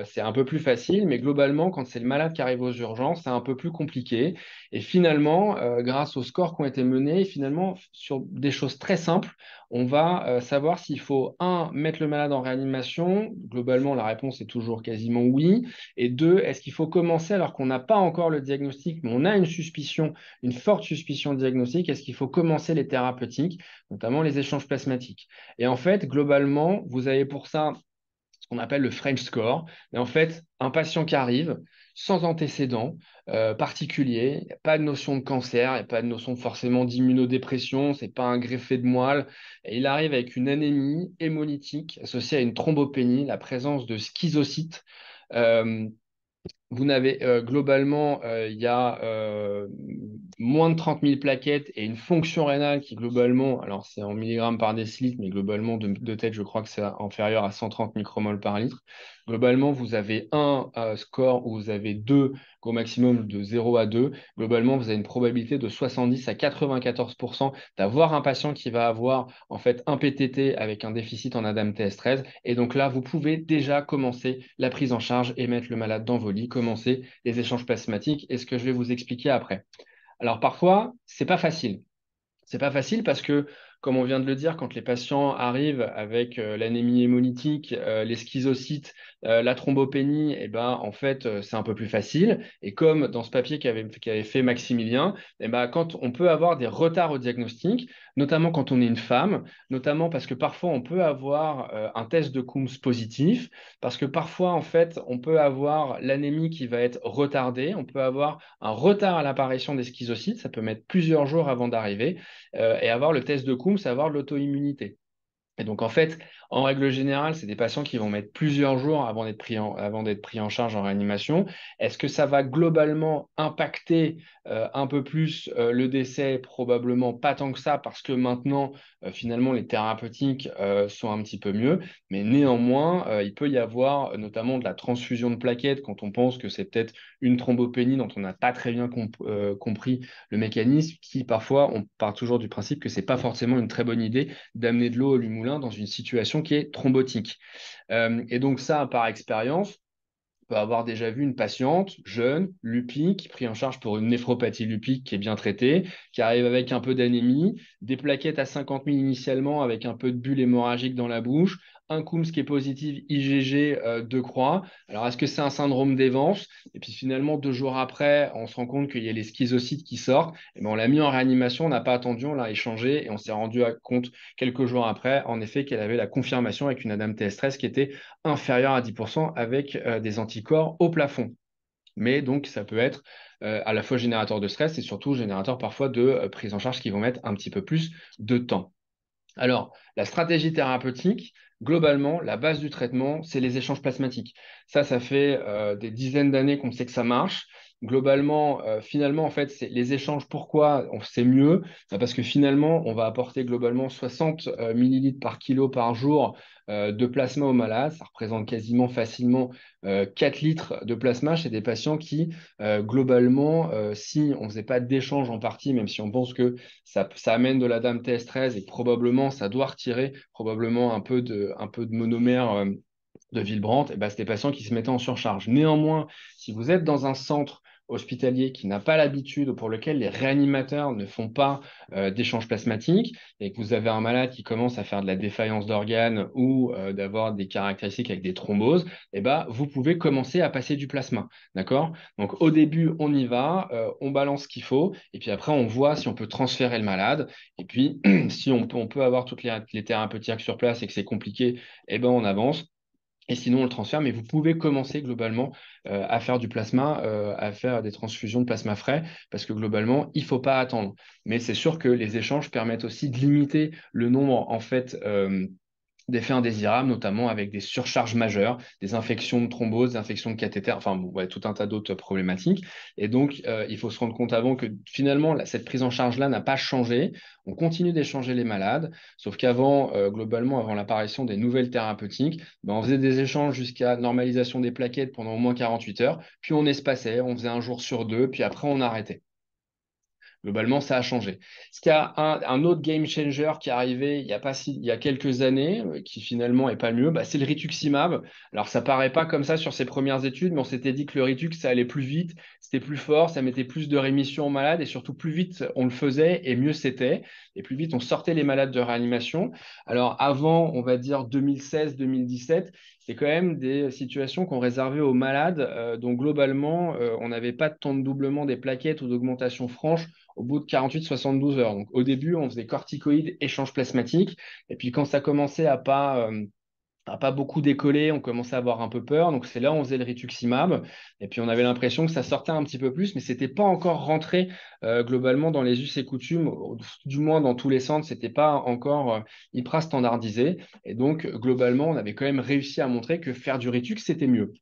c'est un peu plus facile. Mais globalement, quand c'est le malade qui arrive aux urgences, c'est un peu plus compliqué. Et finalement, grâce aux scores qui ont été menés, finalement, sur des choses très simples, on va savoir s'il faut, un, mettre le malade en réanimation. Globalement, la réponse est toujours quasiment oui. Et deux, est-ce qu'il faut commencer alors qu'on n'a pas encore le diagnostic, mais on a une forte suspicion diagnostique, est-ce qu'il faut commencer les thérapeutiques, notamment les échanges plasmatiques? Et en fait, globalement, vous avez pour ça ce qu'on appelle le French score. Mais en fait, un patient qui arrive sans antécédent particulier, il n'y a pas de notion de cancer, il n'y a pas de notion forcément d'immunodépression, ce n'est pas un greffé de moelle. Et il arrive avec une anémie hémolytique associée à une thrombopénie, la présence de schizocytes. vous n'avez globalement, il y a moins de 30 000 plaquettes et une fonction rénale qui globalement, alors c'est en milligrammes par décilitre, mais globalement de tête, je crois que c'est inférieur à 130 micromoles par litre. Globalement, vous avez un score où vous avez 2 au maximum de 0 à 2. Globalement, vous avez une probabilité de 70 à 94% d'avoir un patient qui va avoir en fait un PTT avec un déficit en ADAMTS13. Et donc là, vous pouvez déjà commencer la prise en charge et mettre le malade dans vos lits, commencer les échanges plasmatiques et ce que je vais vous expliquer après. Alors parfois, c'est pas facile. C'est pas facile parce que, comme on vient de le dire, quand les patients arrivent avec l'anémie hémolytique, les schizocytes, la thrombopénie, eh ben, en fait, c'est un peu plus facile. Et comme dans ce papier qu'avait fait Maximilien, eh ben, quand on peut avoir des retards au diagnostic, notamment quand on est une femme, notamment parce que parfois on peut avoir un test de Coombs positif, parce que parfois, en fait, on peut avoir l'anémie qui va être retardée, on peut avoir un retard à l'apparition des schizocytes, ça peut mettre plusieurs jours avant d'arriver et avoir le test de Coombs, avoir l'auto-immunité. Et donc, en fait, en règle générale, c'est des patients qui vont mettre plusieurs jours avant d'être pris en charge en réanimation. Est-ce que ça va globalement impacter un peu plus le décès? Probablement pas tant que ça, parce que maintenant, finalement, les thérapeutiques sont un petit peu mieux. Mais néanmoins, il peut y avoir notamment de la transfusion de plaquettes quand on pense que c'est peut-être une thrombopénie dont on n'a pas très bien compris le mécanisme, qui parfois, on part toujours du principe que c'est pas forcément une très bonne idée d'amener de l'eau au moulin dans une situation qui est thrombotique. Et donc ça, par expérience, on peut avoir déjà vu une patiente jeune, lupique, prise en charge pour une néphropathie lupique qui est bien traitée, qui arrive avec un peu d'anémie, des plaquettes à 50 000 initialement avec un peu de bulle hémorragique dans la bouche, un Coombs qui est positif, IgG 2 croix. Alors, est-ce que c'est un syndrome d'Evans? Et puis finalement, 2 jours après, on se rend compte qu'il y a les schizocytes qui sortent. Et ben, on l'a mis en réanimation, on n'a pas attendu, on l'a échangé et on s'est rendu compte quelques jours après, en effet, qu'elle avait la confirmation avec une ADAMTS13 qui était inférieure à 10% avec des anticorps au plafond. Mais donc, ça peut être à la fois générateur de stress et surtout générateur parfois de prise en charge qui vont mettre un petit peu plus de temps. Alors, la stratégie thérapeutique, globalement, la base du traitement, c'est les échanges plasmatiques. Ça fait des dizaines d'années qu'on sait que ça marche. Globalement, finalement, en fait, c'est les échanges. Pourquoi c'est mieux? Parce que finalement, on va apporter globalement 60 millilitres par kilo par jour de plasma au malade. Ça représente quasiment facilement 4 litres de plasma chez des patients qui, globalement, si on ne faisait pas d'échange en partie, même si on pense que ça amène de la dame TS13 et probablement ça doit retirer probablement un peu de monomère de Villebrandt, et ben, c'est des patients qui se mettaient en surcharge. Néanmoins, si vous êtes dans un centre hospitalier qui n'a pas l'habitude ou pour lequel les réanimateurs ne font pas d'échange plasmatique et que vous avez un malade qui commence à faire de la défaillance d'organes ou d'avoir des caractéristiques avec des thromboses, et ben, vous pouvez commencer à passer du plasma. D'accord? Donc au début, on y va, on balance ce qu'il faut et puis après, on voit si on peut transférer le malade. Et puis, si on peut avoir toutes les thérapeutiques sur place et que c'est compliqué, et ben, on avance. Et sinon, on le transfère, mais vous pouvez commencer globalement à faire du plasma, à faire des transfusions de plasma frais, parce que globalement, il ne faut pas attendre. Mais c'est sûr que les échanges permettent aussi de limiter le nombre, en fait, d'effets indésirables, notamment avec des surcharges majeures, des infections de thrombose, des infections de cathéter, enfin bon, ouais, tout un tas d'autres problématiques. Et donc, il faut se rendre compte avant que finalement, cette prise en charge-là n'a pas changé. On continue d'échanger les malades, sauf qu'avant, globalement, avant l'apparition des nouvelles thérapeutiques, ben, on faisait des échanges jusqu'à normalisation des plaquettes pendant au moins 48 heures, puis on espaçait, on faisait un jour sur deux, puis après on arrêtait. Globalement, ça a changé. Ce qu'il y a un autre game changer qui est arrivé il y a quelques années, qui finalement est pas le mieux, bah, c'est le rituximab. Alors, ça paraît pas comme ça sur ses premières études, mais on s'était dit que le ritux, ça allait plus vite, c'était plus fort, ça mettait plus de rémission aux malades et surtout plus vite on le faisait et mieux c'était. Et plus vite on sortait les malades de réanimation. Alors, avant, on va dire 2016-2017, c'est quand même des situations qu'on réservait aux malades. Donc, globalement, on n'avait pas de temps de doublement des plaquettes ou d'augmentation franche au bout de 48-72 heures. Donc, au début, on faisait corticoïdes, échange plasmatique. Et puis, quand ça commençait à pas beaucoup décoller, on commençait à avoir un peu peur. Donc, c'est là où on faisait le rituximab. Et puis, on avait l'impression que ça sortait un petit peu plus, mais c'était pas encore rentré globalement dans les us et coutumes, du moins dans tous les centres, c'était pas encore hyper standardisé. Et donc, globalement, on avait quand même réussi à montrer que faire du ritux, c'était mieux.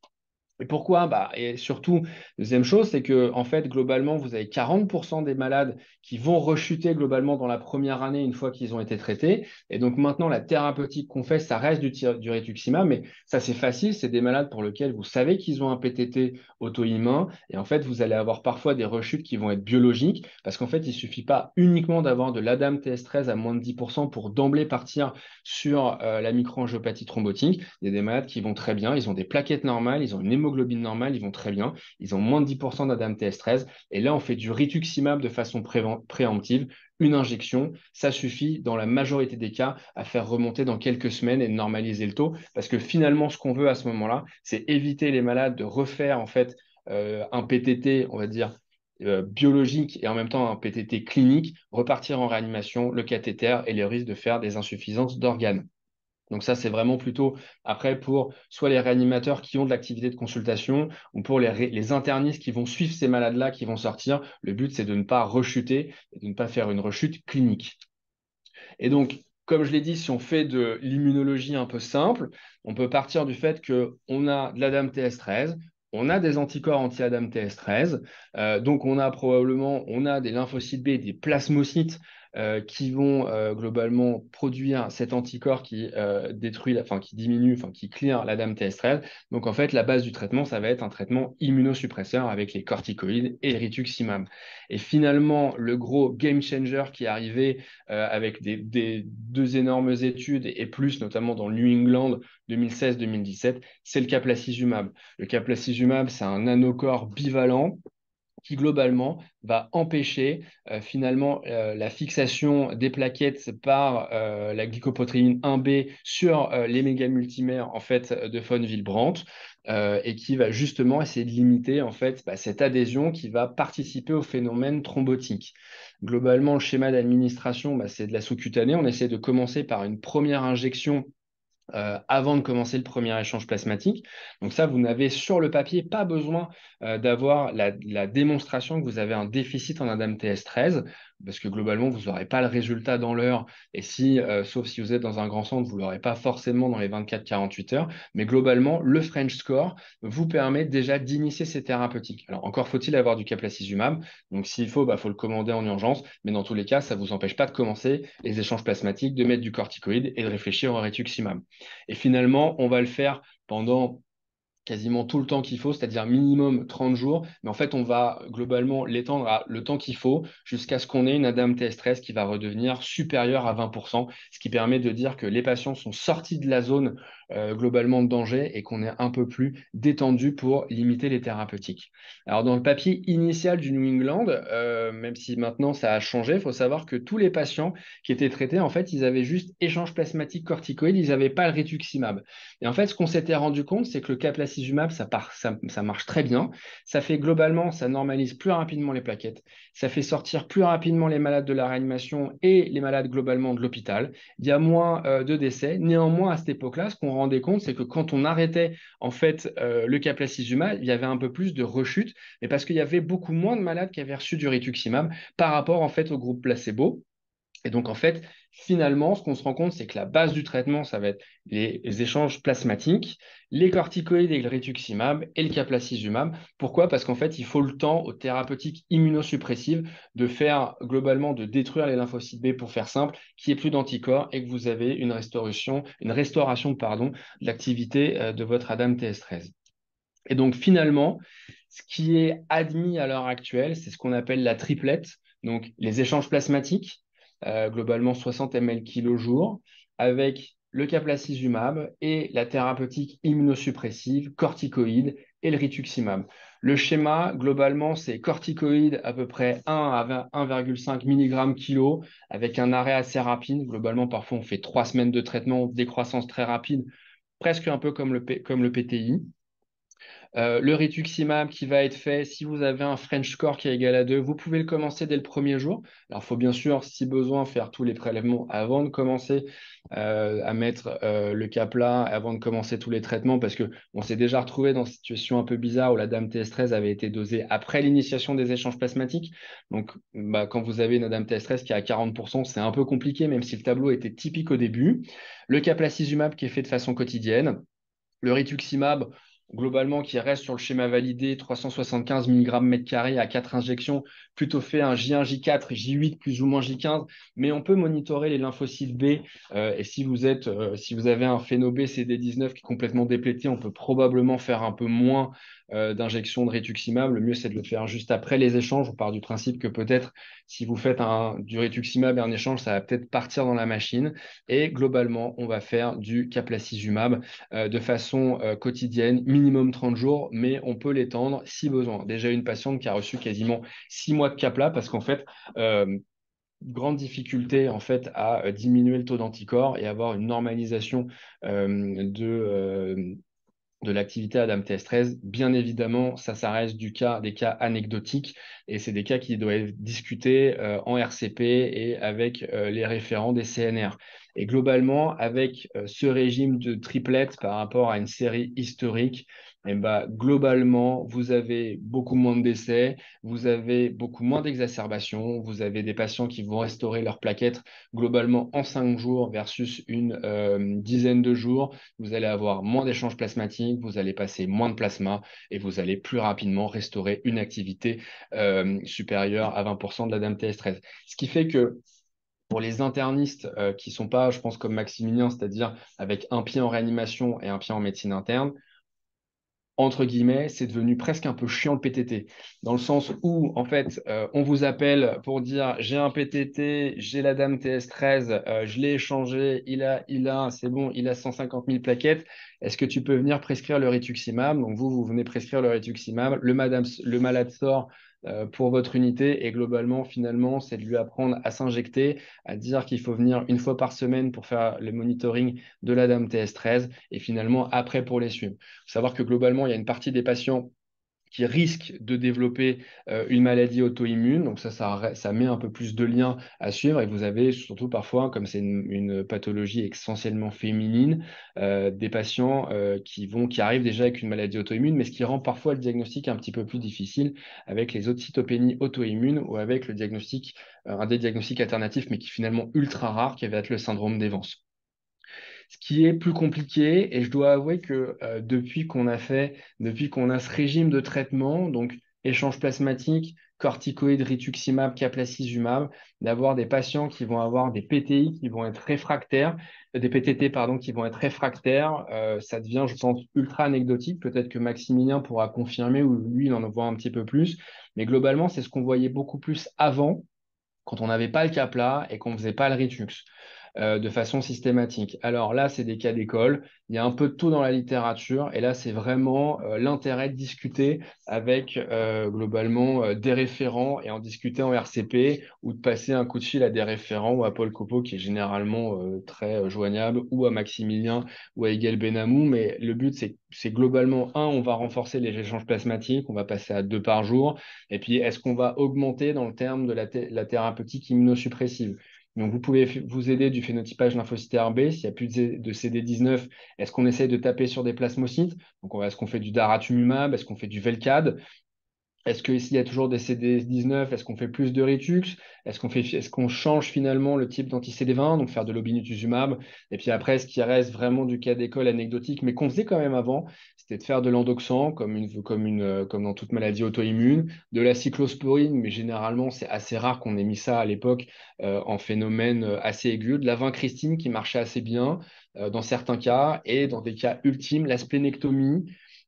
Et pourquoi? Et surtout, deuxième chose, c'est que en fait, globalement, vous avez 40% des malades qui vont rechuter globalement dans la première année une fois qu'ils ont été traités. Et donc maintenant, la thérapeutique qu'on fait, ça reste du rituximab, mais ça c'est facile, c'est des malades pour lesquels vous savez qu'ils ont un PTT auto-immun. Et en fait, vous allez avoir parfois des rechutes qui vont être biologiques, parce qu'en fait, il suffit pas uniquement d'avoir de l'ADAMTS13 à moins de 10% pour d'emblée partir sur la microangiopathie thrombotique. Il y a des malades qui vont très bien, ils ont des plaquettes normales, ils ont une hémoglobine normale, ils vont très bien, ils ont moins de 10% d'ADAMTS13. Et là, on fait du rituximab de façon préemptive, une injection, ça suffit dans la majorité des cas à faire remonter dans quelques semaines et normaliser le taux. Parce que finalement, ce qu'on veut à ce moment-là, c'est éviter les malades de refaire en fait un PTT, on va dire, biologique et en même temps un PTT clinique, repartir en réanimation, le cathéter et le risque de faire des insuffisances d'organes. Donc ça, c'est vraiment plutôt après pour soit les réanimateurs qui ont de l'activité de consultation ou pour les internistes qui vont suivre ces malades-là qui vont sortir. Le but, c'est de ne pas rechuter et de ne pas faire une rechute clinique. Et donc, comme je l'ai dit, si on fait de l'immunologie un peu simple, on peut partir du fait qu'on a de l'ADAMTS13, on a des anticorps anti-ADAMTS13, donc on a des lymphocytes B, des plasmocytes qui vont globalement produire cet anticorps qui qui diminue, qui clear l'ADAMTS13. Donc en fait, la base du traitement, ça va être un traitement immunosuppresseur avec les corticoïdes et le rituximab. Et finalement, le gros game changer qui est arrivé avec des deux énormes études et plus, notamment dans le New England 2016-2017, c'est le caplacizumab. Le caplacizumab, c'est un nanocorps bivalent qui globalement va empêcher finalement la fixation des plaquettes par la glycoprotéine 1B sur les mégamultimères en fait de von Willebrand et qui va justement essayer de limiter en fait cette adhésion qui va participer au phénomène thrombotique. Globalement, le schéma d'administration, c'est de la sous-cutanée. On essaie de commencer par une première injection avant de commencer le premier échange plasmatique. Donc ça, vous n'avez sur le papier pas besoin d'avoir la démonstration que vous avez un déficit en ADAMTS13, parce que globalement, vous n'aurez pas le résultat dans l'heure, et sauf si vous êtes dans un grand centre, vous ne l'aurez pas forcément dans les 24-48 heures, mais globalement, le French score vous permet déjà d'initier ces thérapeutiques. Alors encore faut-il avoir du caplacizumab, donc s'il faut, faut le commander en urgence, mais dans tous les cas, ça ne vous empêche pas de commencer les échanges plasmatiques, de mettre du corticoïde et de réfléchir au rituximab. Et finalement, on va le faire pendant quasiment tout le temps qu'il faut, c'est-à-dire minimum 30 jours. Mais en fait, on va globalement l'étendre à le temps qu'il faut jusqu'à ce qu'on ait une ADAMTS13 qui va redevenir supérieure à 20%, ce qui permet de dire que les patients sont sortis de la zone globalement de danger et qu'on est un peu plus détendu pour limiter les thérapeutiques. Alors, dans le papier initial du New England, même si maintenant ça a changé, il faut savoir que tous les patients qui étaient traités, en fait, ils avaient juste échange plasmatique corticoïde, ils n'avaient pas le rituximab. Et en fait, ce qu'on s'était rendu compte, c'est que le caplacizumab, ça marche très bien. Ça fait globalement, ça normalise plus rapidement les plaquettes. Ça fait sortir plus rapidement les malades de la réanimation et les malades globalement de l'hôpital. Il y a moins de décès. Néanmoins, à cette époque-là, ce qu'on rendait compte, c'est que quand on arrêtait en fait le caplacizumab, il y avait un peu plus de rechute, mais parce qu'il y avait beaucoup moins de malades qui avaient reçu du rituximab par rapport en fait au groupe placebo. Et donc, en fait, finalement, ce qu'on se rend compte, c'est que la base du traitement, ça va être les échanges plasmatiques, les corticoïdes et le rituximab et le caplacizumab. Pourquoi? Parce qu'en fait, il faut le temps aux thérapeutiques immunosuppressives de faire globalement, de détruire les lymphocytes B pour faire simple, qu'il n'y ait plus d'anticorps et que vous avez une restauration de l'activité de votre ADAMTS13. Et donc, finalement, ce qui est admis à l'heure actuelle, c'est ce qu'on appelle la triplette, donc les échanges plasmatiques, globalement 60 ml kg jour, avec le caplacizumab et la thérapeutique immunosuppressive, corticoïde et le rituximab. Le schéma, globalement, c'est corticoïde à peu près 1 à 1,5 mg kg, avec un arrêt assez rapide. Globalement, parfois, on fait 3 semaines de traitement, décroissance très rapide, presque un peu comme le PTI. Le rituximab qui va être fait, si vous avez un French score qui est égal à 2, vous pouvez le commencer dès le premier jour. Alors, il faut bien sûr, si besoin, faire tous les prélèvements avant de commencer à mettre le capla, avant de commencer tous les traitements, parce qu'on s'est déjà retrouvé dans une situation un peu bizarre où la ADAMTS13 avait été dosée après l'initiation des échanges plasmatiques. Donc, quand vous avez une ADAMTS13 qui est à 40%, c'est un peu compliqué, même si le tableau était typique au début. Le caplacizumab qui est fait de façon quotidienne. Le rituximab, globalement, qui reste sur le schéma validé, 375 mg/m² à 4 injections, plutôt fait un J1, J4, J8 plus ou moins J15, mais on peut monitorer les lymphocytes B. Et si vous avez un phéno B CD19 qui est complètement déplété, on peut probablement faire un peu moins d'injection de rituximab. Le mieux, c'est de le faire juste après les échanges. On part du principe que peut-être, si vous faites du rituximab et un échange, ça va peut-être partir dans la machine. Et globalement, on va faire du caplacizumab de façon quotidienne, minimum 30 jours, mais on peut l'étendre si besoin. Déjà, une patiente qui a reçu quasiment 6 mois de capla, parce qu'en fait, grande difficulté en fait à diminuer le taux d'anticorps et avoir une normalisation de l'activité ADAMTS13. Bien évidemment, ça reste des cas anecdotiques et c'est des cas qui doivent être discutés en RCP et avec les référents des CNR. Et globalement, avec ce régime de triplettes par rapport à une série historique, eh ben, globalement, vous avez beaucoup moins de décès, vous avez beaucoup moins d'exacerbations, vous avez des patients qui vont restaurer leurs plaquettes globalement en 5 jours versus une dizaine de jours. Vous allez avoir moins d'échanges plasmatiques, vous allez passer moins de plasma et vous allez plus rapidement restaurer une activité supérieure à 20% de la DAM-TS13. Ce qui fait que pour les internistes qui ne sont pas, je pense, comme Maximilien, c'est-à-dire avec un pied en réanimation et un pied en médecine interne, entre guillemets, c'est devenu presque un peu chiant le PTT, dans le sens où, en fait, on vous appelle pour dire j'ai un PTT, j'ai la dame TS13, je l'ai échangé, c'est bon, il a 150 000 plaquettes, est-ce que tu peux venir prescrire le rituximab? Donc vous venez prescrire le rituximab, le malade sort pour votre unité et globalement, finalement, c'est de lui apprendre à s'injecter, à dire qu'il faut venir une fois par semaine pour faire le monitoring de la dame TS13 et finalement après pour les suivre. Il faut savoir que globalement, il y a une partie des patients qui risquent de développer une maladie auto-immune. Donc ça met un peu plus de liens à suivre. Et vous avez surtout parfois, comme c'est une pathologie essentiellement féminine, des patients qui arrivent déjà avec une maladie auto-immune, mais ce qui rend parfois le diagnostic un petit peu plus difficile avec les autres cytopénies auto-immunes ou avec le diagnostic, un des diagnostics alternatifs, mais qui est finalement ultra rare, qui va être le syndrome d'Evans. Ce qui est plus compliqué, et je dois avouer que depuis qu'on a ce régime de traitement, donc échange plasmatique, corticoïdes, rituximab, caplacizumab, d'avoir des patients qui vont avoir des PTI qui vont être réfractaires, des PTT pardon, qui vont être réfractaires, ça devient, je pense, ultra anecdotique. Peut-être que Maximilien pourra confirmer ou lui, il en voit un petit peu plus. Mais globalement, c'est ce qu'on voyait beaucoup plus avant, quand on n'avait pas le capla et qu'on ne faisait pas le ritux de façon systématique. Alors là, c'est des cas d'école. Il y a un peu de tout dans la littérature. Et là, c'est vraiment l'intérêt de discuter avec globalement des référents et en discuter en RCP ou de passer un coup de fil à des référents ou à Paul Copeau qui est généralement très joignable ou à Maximilien ou à Egal Benamou. Mais le but, c'est globalement, on va renforcer les échanges plasmatiques. On va passer à 2 par jour. Et puis, est-ce qu'on va augmenter dans le terme de la thérapeutique immunosuppressive? Donc, vous pouvez vous aider du phénotypage lymphocytaire B. S'il n'y a plus de CD19, est-ce qu'on essaye de taper sur des plasmocytes? Donc, est-ce qu'on fait du daratumumab? Est-ce qu'on fait du Velcade? Est-ce que s'il y a toujours des CD19, est-ce qu'on fait plus de Ritux? Est-ce qu'on change finalement le type d'anti-CD20, donc faire de l'obinutuzumab? Et puis après, ce qui reste vraiment du cas d'école anecdotique, mais qu'on faisait quand même avant, c'était de faire de l'endoxan, comme dans toute maladie auto-immune, de la cyclosporine, mais généralement, c'est assez rare qu'on ait mis ça à l'époque en phénomène assez aigu, de la vincristine qui marchait assez bien dans certains cas, et dans des cas ultimes, la splénectomie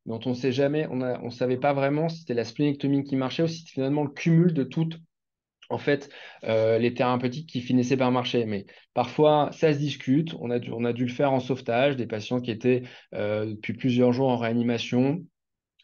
dont on sait jamais, on savait pas vraiment si c'était la splénectomie qui marchait ou si c'était finalement le cumul de toutes en fait les thérapeutiques qui finissaient par marcher. Mais parfois, ça se discute. On a dû le faire en sauvetage, des patients qui étaient depuis plusieurs jours en réanimation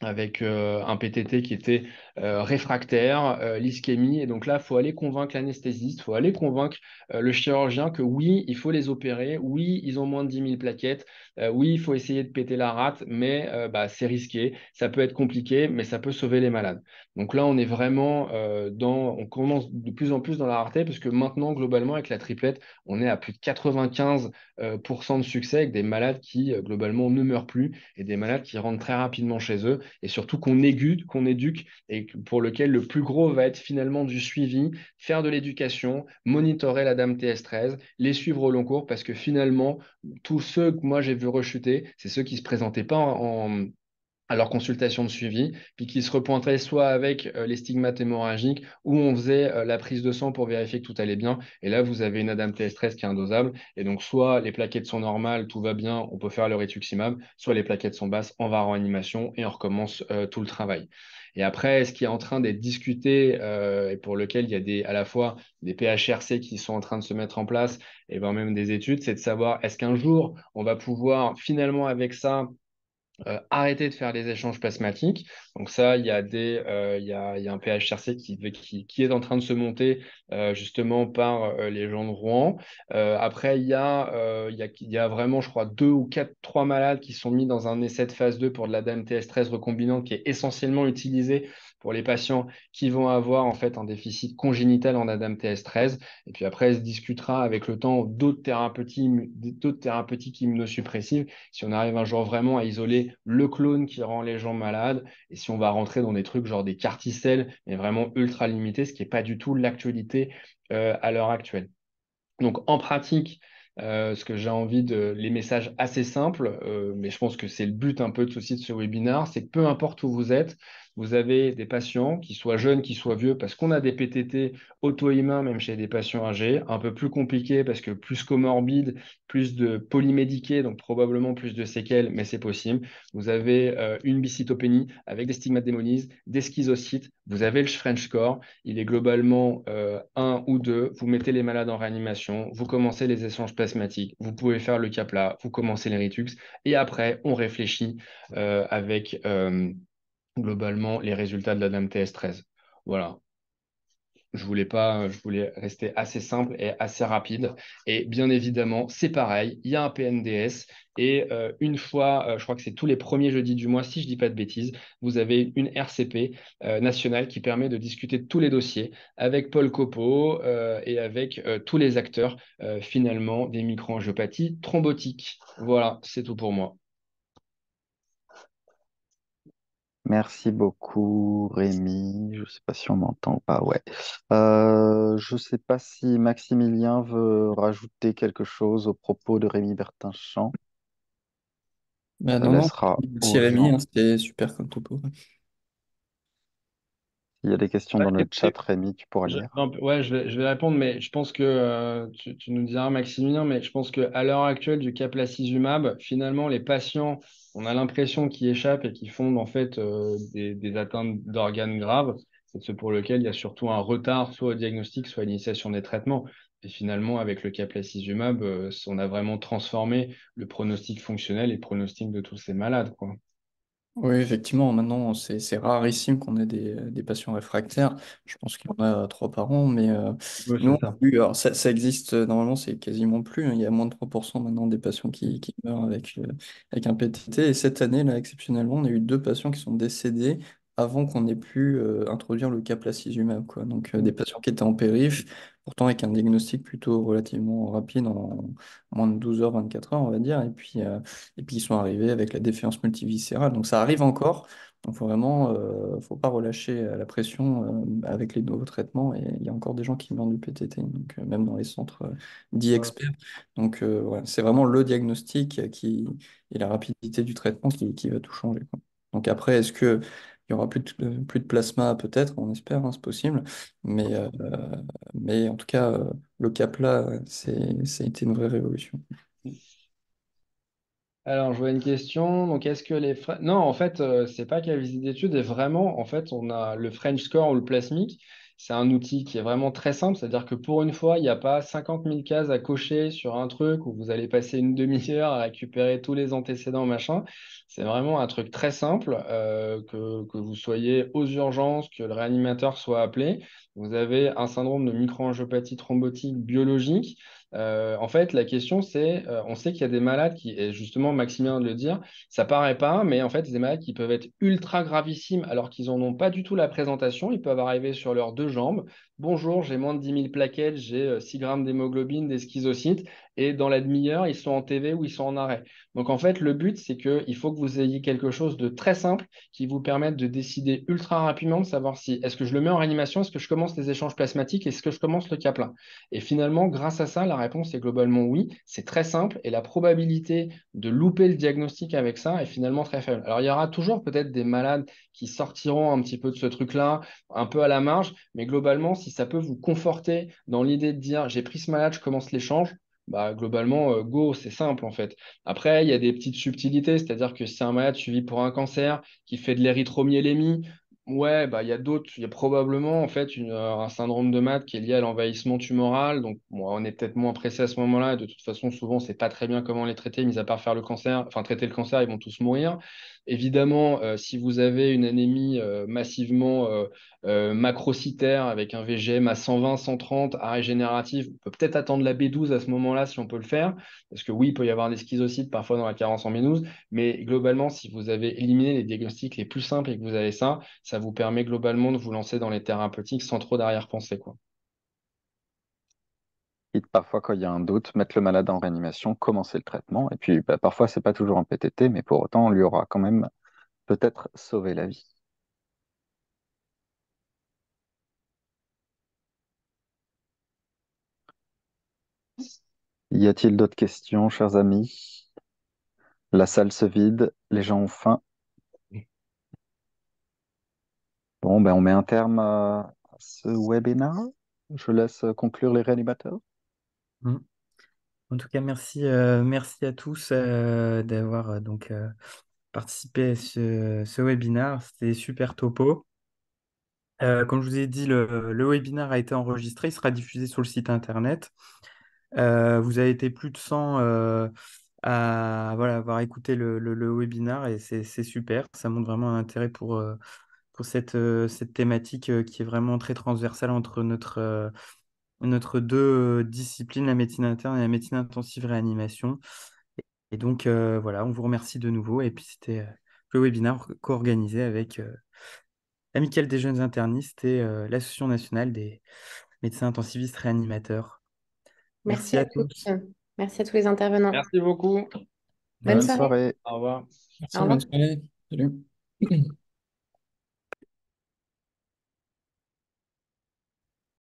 avec un PTT qui était réfractaire, l'ischémie. Et donc là, il faut aller convaincre l'anesthésiste, il faut aller convaincre le chirurgien que oui, il faut les opérer, oui, ils ont moins de 10 000 plaquettes, oui, il faut essayer de péter la rate, mais c'est risqué, ça peut être compliqué, mais ça peut sauver les malades. Donc là, on est vraiment on commence de plus en plus dans la rareté, parce que maintenant, globalement, avec la triplette, on est à plus de 95% de succès avec des malades qui, globalement, ne meurent plus et des malades qui rentrent très rapidement chez eux et surtout qu'on éduque et pour lequel le plus gros va être finalement du suivi, faire de l'éducation, monitorer la dame TS13, les suivre au long cours parce que finalement, tous ceux que moi j'ai vu rechuter, c'est ceux qui ne se présentaient pas à leur consultation de suivi, puis qui se repointaient soit avec les stigmates hémorragiques ou on faisait la prise de sang pour vérifier que tout allait bien. Et là, vous avez une ADAMTS 13 qui est indosable. Et donc, soit les plaquettes sont normales, tout va bien, on peut faire le rituximab, soit les plaquettes sont basses, on va en réanimation et on recommence tout le travail. Et après, ce qui est en train d'être discuté et pour lequel il y a à la fois des PHRC qui sont en train de se mettre en place et ben même des études, c'est de savoir est-ce qu'un jour, on va pouvoir finalement avec ça arrêter de faire les échanges plasmatiques. Donc ça, il y a un PHRC qui est en train de se monter justement par les gens de Rouen. Après, il y a vraiment, je crois, trois malades qui sont mis dans un essai de phase 2 pour de la DMTS 13 recombinante qui est essentiellement utilisé pour les patients qui vont avoir en fait un déficit congénital en ADAMTS 13. Et puis après, elle se discutera avec le temps d'autres thérapeutiques immunosuppressives si on arrive un jour vraiment à isoler le clone qui rend les gens malades, et si on va rentrer dans des trucs genre des carticelles, mais vraiment ultra limités, ce qui n'est pas du tout l'actualité à l'heure actuelle. Donc en pratique, ce que j'ai envie les messages assez simples, mais je pense que c'est le but un peu aussi de ce webinaire, c'est que peu importe où vous êtes, vous avez des patients, qui soient jeunes, qui soient vieux, parce qu'on a des PTT auto-immuns, même chez des patients âgés, un peu plus compliqués parce que plus comorbides, plus de polymédiqués, donc probablement plus de séquelles, mais c'est possible. Vous avez une bicytopénie avec des stigmates démonises, des schizocytes, vous avez le French score, il est globalement 1 ou 2, vous mettez les malades en réanimation, vous commencez les échanges plasmatiques, vous pouvez faire le CAPLA, vous commencez les Ritux, et après, on réfléchit avec globalement les résultats de la DAM-TS 13. Voilà. Je voulais rester assez simple et assez rapide. Et bien évidemment, c'est pareil, il y a un PNDS. Et une fois, je crois que c'est tous les premiers jeudis du mois, si je ne dis pas de bêtises, vous avez une RCP nationale qui permet de discuter de tous les dossiers avec Paul Copeau et avec tous les acteurs finalement des microangiopathies thrombotiques. Voilà, c'est tout pour moi. Merci beaucoup, Rémi. Je ne sais pas si on m'entend ou pas. Ouais. Je ne sais pas si Maximilien veut rajouter quelque chose au propos de Rémi Bertin-Champ. Bah, Ça non, non, laissera merci aux Rémi, gens. hein, c'était super comme topo. S'il y a des questions dans le chat, Rémi, tu pourras lire. Non, ouais, je vais répondre, mais je pense que tu nous diras, Maximilien, mais je pense qu'à l'heure actuelle du caplacizumab, finalement, les patients, on a l'impression qu'ils échappent et qu'ils font en fait des atteintes d'organes graves. C'est ce pour lequel il y a surtout un retard, soit au diagnostic, soit à l'initiation des traitements. Et finalement, avec le caplacizumab, on a vraiment transformé le pronostic fonctionnel et le pronostic de tous ces malades, quoi. Oui, effectivement, maintenant, c'est rarissime qu'on ait des patients réfractaires. Je pense qu'il y en a 3 par an, mais Oui, nous, c'est on a ça. vu, alors ça existe, normalement, c'est quasiment plus, hein. Il y a moins de 3% maintenant des patients qui meurent avec un PTT. Et cette année, là, exceptionnellement, on a eu 2 patients qui sont décédés avant qu'on ait pu introduire le caplacizumab, quoi. Donc, des patients qui étaient en périph', pourtant avec un diagnostic plutôt relativement rapide, en moins de 12 heures, 24 heures, on va dire, et puis ils sont arrivés avec la défaillance multiviscérale. Donc ça arrive encore. Donc faut vraiment, faut pas relâcher la pression avec les nouveaux traitements. Et il y a encore des gens qui meurent du PTT, donc même dans les centres dits Ouais. experts. Donc voilà, c'est vraiment le diagnostic et la rapidité du traitement qui va tout changer, quoi. Donc après, est-ce que il y aura plus de plasma? Peut-être, on espère, hein, c'est possible. Mais en tout cas, le cap là, ça a été une vraie révolution. Alors, je vois une question. Donc, est-ce que les Fre- Non, en fait, c'est pas qu'à visite d'études. Et vraiment, en fait, on a le French Score ou le plasmique. C'est un outil qui est vraiment très simple. C'est-à-dire que pour une fois, il n'y a pas 50 000 cases à cocher sur un truc où vous allez passer une demi-heure à récupérer tous les antécédents, machin. C'est vraiment un truc très simple, que vous soyez aux urgences, que le réanimateur soit appelé. Vous avez un syndrome de microangiopathie thrombotique biologique. En fait, la question, c'est, on sait qu'il y a des malades qui, et justement, Maximilien vient de le dire, ça paraît pas, mais en fait, des malades qui peuvent être ultra gravissimes alors qu'ils n'en ont pas du tout la présentation. Ils peuvent arriver sur leurs 2 jambes, bonjour, j'ai moins de 10 000 plaquettes, j'ai 6 grammes d'hémoglobine, des schizocytes, et dans la demi-heure, ils sont en TV ou ils sont en arrêt. Donc en fait, le but, c'est qu'il faut que vous ayez quelque chose de très simple qui vous permette de décider ultra rapidement de savoir si est-ce que je le mets en réanimation, est-ce que je commence les échanges plasmatiques, est-ce que je commence le Kaplan. Et finalement, grâce à ça, la réponse est globalement oui. C'est très simple et la probabilité de louper le diagnostic avec ça est finalement très faible. Alors il y aura toujours peut-être des malades qui sortiront un petit peu de ce truc-là, un peu à la marge, mais globalement, si ça peut vous conforter dans l'idée de dire j'ai pris ce malade, je commence l'échange, bah, globalement, go, c'est simple en fait. Après, il y a des petites subtilités, c'est-à-dire que si c'est un malade suivi pour un cancer qui fait de l'érythromyélémie, ouais, bah, il y a probablement en fait un syndrome de MAD qui est lié à l'envahissement tumoral. Donc, bon, on est peut-être moins pressé à ce moment-là. Et de toute façon, souvent, c'est pas très bien comment les traiter, mis à part faire le cancer, enfin traiter le cancer, ils vont tous mourir. Évidemment, si vous avez une anémie massivement macrocytaire avec un VGM à 120, 130, arrêt génératif, on peut peut-être attendre la B12 à ce moment-là si on peut le faire, parce que oui, il peut y avoir des schizocytes parfois dans la carence en B12, mais globalement, si vous avez éliminé les diagnostics les plus simples et que vous avez ça, ça vous permet globalement de vous lancer dans les thérapeutiques sans trop d'arrière-pensée, quoi. Quitte parfois, quand il y a un doute, mettre le malade en réanimation, commencer le traitement. Et puis, bah, parfois, c'est pas toujours un PTT, mais pour autant, on lui aura quand même peut-être sauvé la vie. Y a-t-il d'autres questions, chers amis? La salle se vide, les gens ont faim. Bon, ben, on met un terme à ce webinaire. Je laisse conclure les réanimateurs. Mm. En tout cas, merci à tous d'avoir participé à ce webinaire. C'était super topo. Comme je vous ai dit, le webinaire a été enregistré, il sera diffusé sur le site internet. Vous avez été plus de 100 à voilà, avoir écouté le webinaire et c'est super. Ça montre vraiment un intérêt pour cette thématique qui est vraiment très transversale entre notre deux disciplines, la médecine interne et la médecine intensive réanimation. Et donc, voilà, on vous remercie de nouveau. Et puis, c'était le webinaire co-organisé avec l'Amicale des jeunes internistes et l'Association nationale des médecins intensivistes réanimateurs. Merci Merci à à tous. tous. Merci à tous les intervenants. Merci beaucoup. Bonne Bonne soirée. soirée. Au revoir. Au Merci, bonne revoir. soirée. Salut.